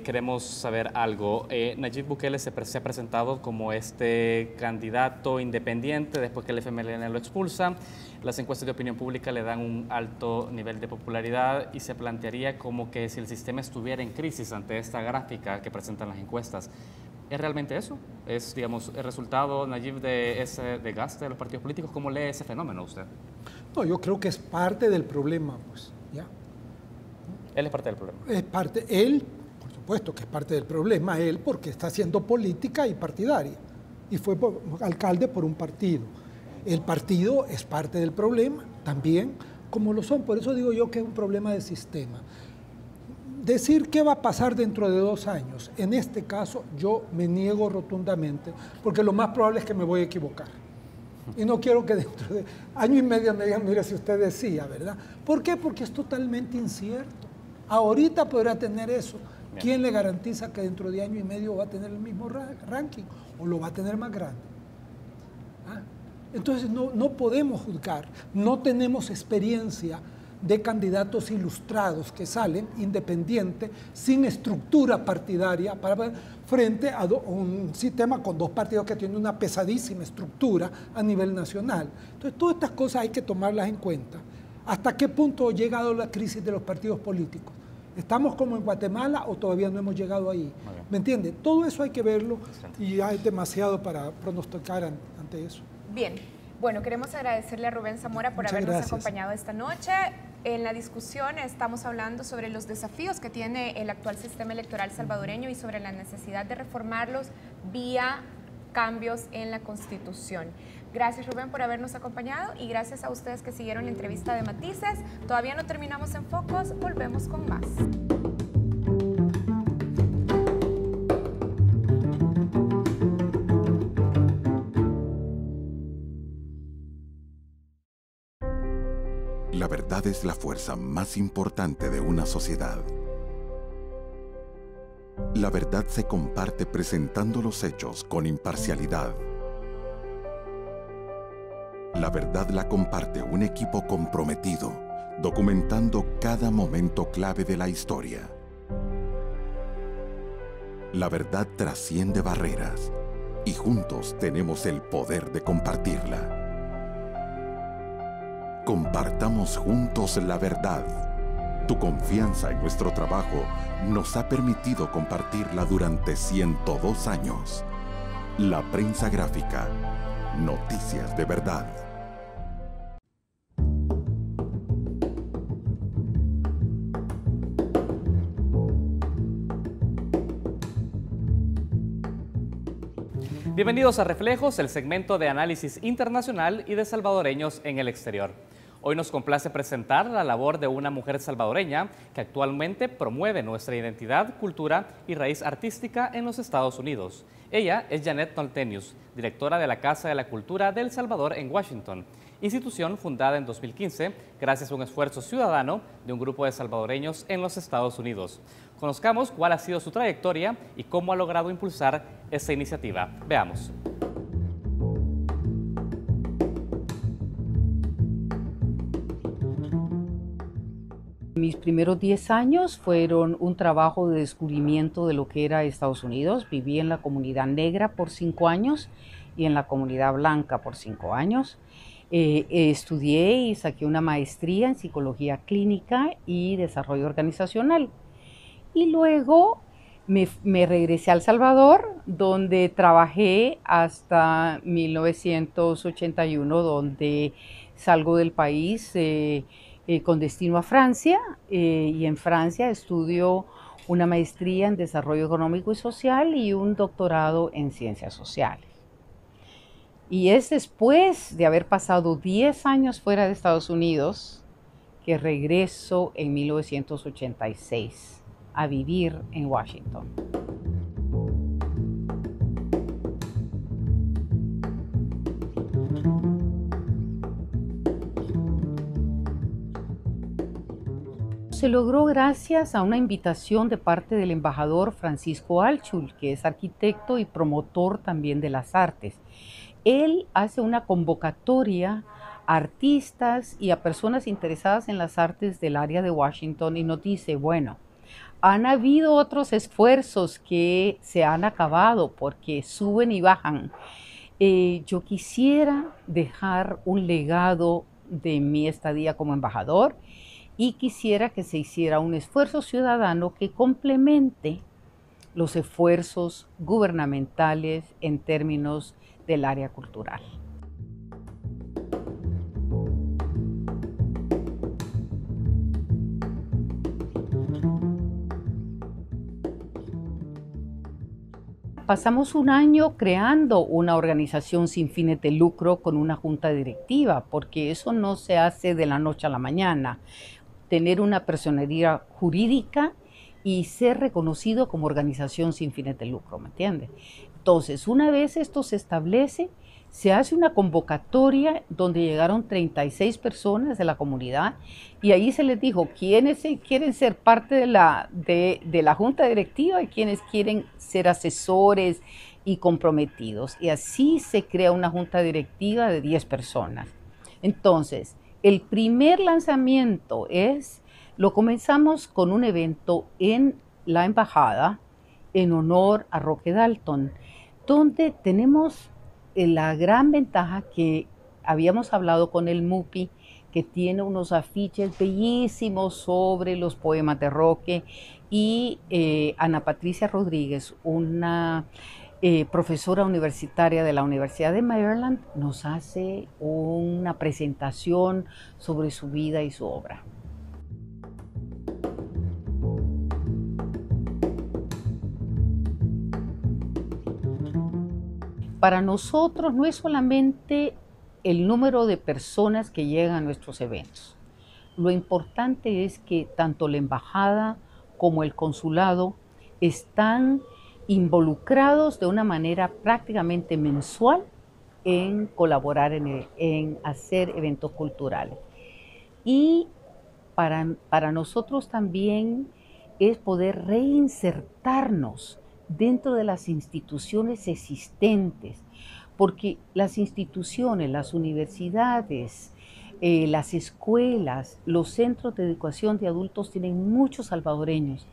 queremos saber algo. Nayib Bukele se ha presentado como este candidato independiente después que el FMLN lo expulsa. Las encuestas de opinión pública le dan un alto nivel de popularidad y se plantearía como que si el sistema estuviera en crisis ante esta gráfica que presentan las encuestas. ¿Es realmente eso? ¿Es, digamos, el resultado, Nayib, de ese desgaste de los partidos políticos? ¿Cómo lee ese fenómeno usted? No, yo creo que es parte del problema, pues, ¿ya? Él es parte del problema. Es parte, él, por supuesto que es parte del problema, él porque está haciendo política y partidaria. Y fue alcalde por un partido. El partido es parte del problema también, como lo son. Por eso digo yo que es un problema de sistema. Decir qué va a pasar dentro de 2 años, en este caso yo me niego rotundamente, porque lo más probable es que me voy a equivocar. Y no quiero que dentro de año y medio me digan, mire, si usted decía, ¿verdad? ¿Por qué? Porque es totalmente incierto. Ahorita podrá tener eso. Bien. ¿Quién le garantiza que dentro de año y medio va a tener el mismo ranking o lo va a tener más grande? ¿Ah? Entonces no podemos juzgar, no tenemos experiencia de candidatos ilustrados que salen independientes, sin estructura partidaria, frente a un sistema con 2 partidos que tienen una pesadísima estructura a nivel nacional. Entonces, todas estas cosas hay que tomarlas en cuenta. ¿Hasta qué punto ha llegado la crisis de los partidos políticos? ¿Estamos como en Guatemala o todavía no hemos llegado ahí? ¿Me entiende? Todo eso hay que verlo y hay demasiado para pronosticar ante eso. Bien. Bueno, queremos agradecerle a Rubén Zamora por habernos acompañado esta noche. En la discusión estamos hablando sobre los desafíos que tiene el actual sistema electoral salvadoreño y sobre la necesidad de reformarlos vía cambios en la Constitución. Gracias, Rubén, por habernos acompañado y gracias a ustedes que siguieron la entrevista de Matices. Todavía no terminamos en Focos, volvemos con más. La verdad es la fuerza más importante de una sociedad. La verdad se comparte presentando los hechos con imparcialidad. La verdad la comparte un equipo comprometido, documentando cada momento clave de la historia. La verdad trasciende barreras y juntos tenemos el poder de compartirla. Compartamos juntos la verdad. Tu confianza en nuestro trabajo nos ha permitido compartirla durante 102 años. La prensa gráfica. Noticias de verdad. Bienvenidos a Reflejos, el segmento de análisis internacional y de salvadoreños en el exterior. Hoy nos complace presentar la labor de una mujer salvadoreña que actualmente promueve nuestra identidad, cultura y raíz artística en los Estados Unidos. Ella es Janet Noltenius, directora de la Casa de la Cultura de El Salvador en Washington, institución fundada en 2015 gracias a un esfuerzo ciudadano de un grupo de salvadoreños en los Estados Unidos. Conozcamos cuál ha sido su trayectoria y cómo ha logrado impulsar esta iniciativa. Veamos. Mis primeros 10 años fueron un trabajo de descubrimiento de lo que era Estados Unidos. Viví en la comunidad negra por 5 años y en la comunidad blanca por 5 años. Estudié y saqué una maestría en psicología clínica y desarrollo organizacional. Y luego me regresé a El Salvador, donde trabajé hasta 1981, donde salgo del país con destino a Francia, y en Francia estudio una maestría en desarrollo económico y social y un doctorado en ciencias sociales. Y es después de haber pasado 10 años fuera de Estados Unidos que regreso en 1986 a vivir en Washington. Se logró gracias a una invitación de parte del embajador Francisco Alchul, que es arquitecto y promotor también de las artes. Él hace una convocatoria a artistas y a personas interesadas en las artes del área de Washington y nos dice, bueno, han habido otros esfuerzos que se han acabado porque suben y bajan. Yo quisiera dejar un legado de mi estadía como embajador y quisiera que se hiciera un esfuerzo ciudadano que complemente los esfuerzos gubernamentales en términos del área cultural. pasamos un año creando una organización sin fines de lucro con una junta directiva, porque eso no se hace de la noche a la mañana. Tener una personería jurídica y ser reconocido como organización sin fines de lucro, ¿me entiendes? Entonces, una vez esto se establece, se hace una convocatoria donde llegaron 36 personas de la comunidad y ahí se les dijo quiénes quieren ser parte de la junta directiva y quiénes quieren ser asesores y comprometidos. Y así se crea una junta directiva de 10 personas. Entonces, el primer lanzamiento lo comenzamos con un evento en la embajada en honor a Roque Dalton, donde tenemos la gran ventaja que habíamos hablado con el MUPI, que tiene unos afiches bellísimos sobre los poemas de Roque, y Ana Patricia Rodríguez, una profesora universitaria de la Universidad de Maryland, nos hace una presentación sobre su vida y su obra. Para nosotros no es solamente el número de personas que llegan a nuestros eventos. Lo importante es que tanto la embajada como el consulado están involucrados de una manera prácticamente mensual en colaborar en hacer eventos culturales. Y para nosotros también es poder reinsertarnos dentro de las instituciones existentes, porque las instituciones, las universidades, las escuelas, los centros de educación de adultos tienen muchos salvadoreños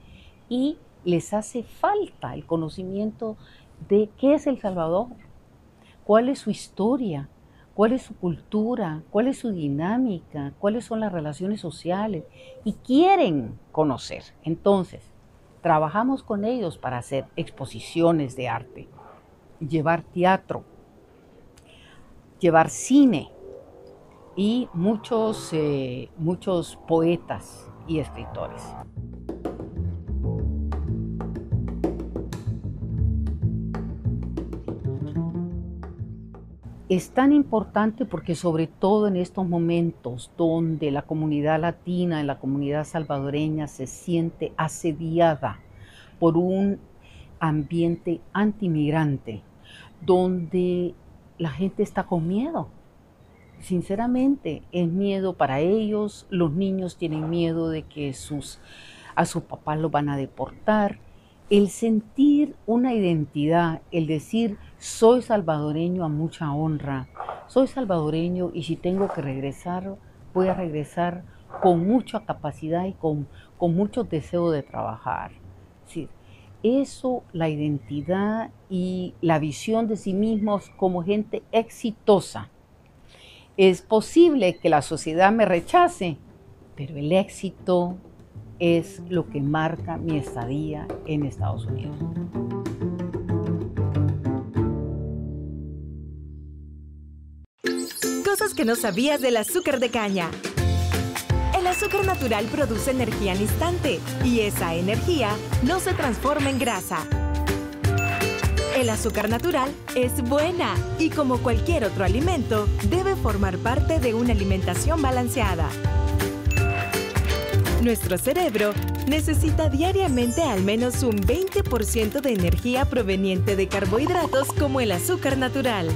y les hace falta el conocimiento de qué es El Salvador, cuál es su historia, cuál es su cultura, cuál es su dinámica, cuáles son las relaciones sociales, y quieren conocer. Entonces, trabajamos con ellos para hacer exposiciones de arte, llevar teatro, llevar cine y muchos poetas y escritores. Es tan importante porque sobre todo en estos momentos donde la comunidad latina y la comunidad salvadoreña se siente asediada por un ambiente antimigrante, donde la gente está con miedo. Sinceramente, es miedo para ellos, los niños tienen miedo de que a sus papás los van a deportar. El sentir una identidad, el decir, soy salvadoreño a mucha honra, soy salvadoreño y si tengo que regresar, voy a regresar con mucha capacidad y con mucho deseo de trabajar. Sí, eso, la identidad y la visión de sí mismos como gente exitosa. Es posible que la sociedad me rechace, pero el éxito es lo que marca mi estadía en Estados Unidos. Cosas que no sabías del azúcar de caña. El azúcar natural produce energía al instante y esa energía no se transforma en grasa. El azúcar natural es buena y como cualquier otro alimento, debe formar parte de una alimentación balanceada. Nuestro cerebro necesita diariamente al menos un 20% de energía proveniente de carbohidratos como el azúcar natural.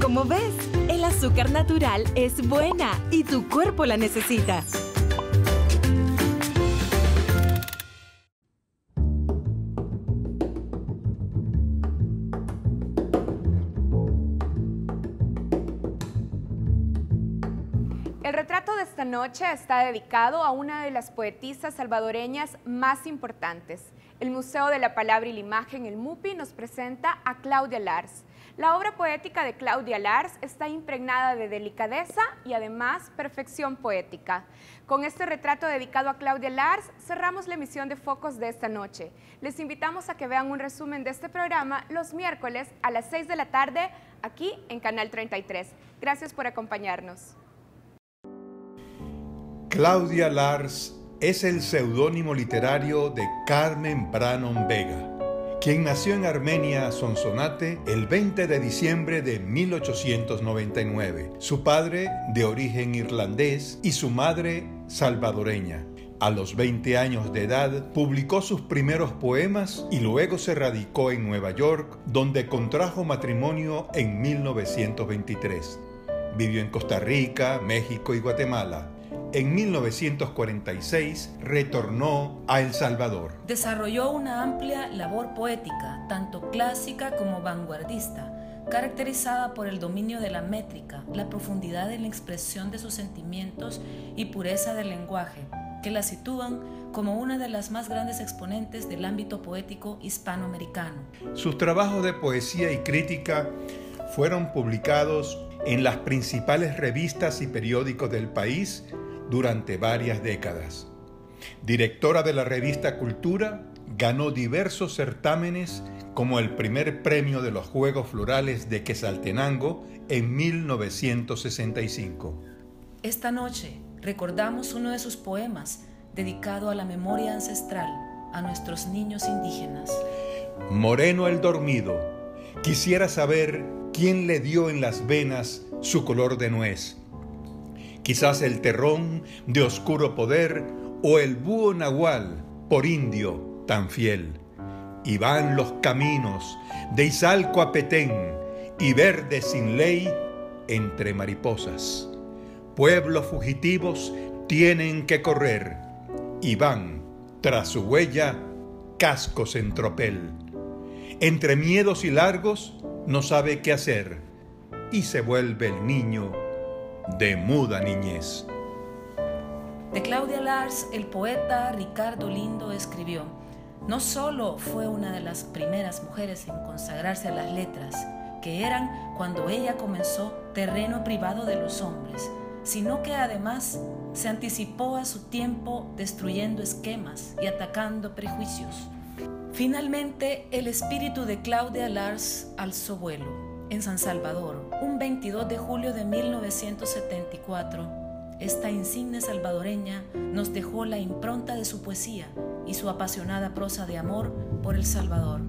Como ves, el azúcar natural es buena y tu cuerpo la necesita. El retrato de esta noche está dedicado a una de las poetisas salvadoreñas más importantes. El Museo de la Palabra y la Imagen, el MUPI, nos presenta a Claudia Lars. La obra poética de Claudia Lars está impregnada de delicadeza y además perfección poética. Con este retrato dedicado a Claudia Lars, cerramos la emisión de Focos de esta noche. Les invitamos a que vean un resumen de este programa los miércoles a las 6 de la tarde aquí en Canal 33. Gracias por acompañarnos. Claudia Lars es el seudónimo literario de Carmen Brannon Vega, quien nació en Armenia, Sonsonate, el 20 de diciembre de 1899. Su padre, de origen irlandés, y su madre, salvadoreña. A los 20 años de edad, publicó sus primeros poemas y luego se radicó en Nueva York, donde contrajo matrimonio en 1923. Vivió en Costa Rica, México y Guatemala. En 1946 retornó a El Salvador. Desarrolló una amplia labor poética, tanto clásica como vanguardista, caracterizada por el dominio de la métrica, la profundidad en la expresión de sus sentimientos y pureza del lenguaje, que la sitúan como una de las más grandes exponentes del ámbito poético hispanoamericano. Sus trabajos de poesía y crítica fueron publicados en las principales revistas y periódicos del país durante varias décadas. Directora de la revista Cultura, ganó diversos certámenes como el primer premio de los Juegos Florales de Quetzaltenango en 1965. Esta noche recordamos uno de sus poemas dedicado a la memoria ancestral, a nuestros niños indígenas. Moreno el dormido, quisiera saber quién le dio en las venas su color de nuez. Quizás el terrón de oscuro poder o el búho nahual por indio tan fiel. Y van los caminos de Izalco a Petén y verde sin ley entre mariposas. Pueblos fugitivos tienen que correr y van tras su huella cascos en tropel. Entre miedos y largos no sabe qué hacer y se vuelve el niño de muda niñez. De Claudia Lars, el poeta Ricardo Lindo escribió: no solo fue una de las primeras mujeres en consagrarse a las letras, que eran, cuando ella comenzó, terreno privado de los hombres, sino que además se anticipó a su tiempo destruyendo esquemas y atacando prejuicios. Finalmente, el espíritu de Claudia Lars alzó vuelo. En San Salvador, un 22 de julio de 1974, esta insigne salvadoreña nos dejó la impronta de su poesía y su apasionada prosa de amor por El Salvador.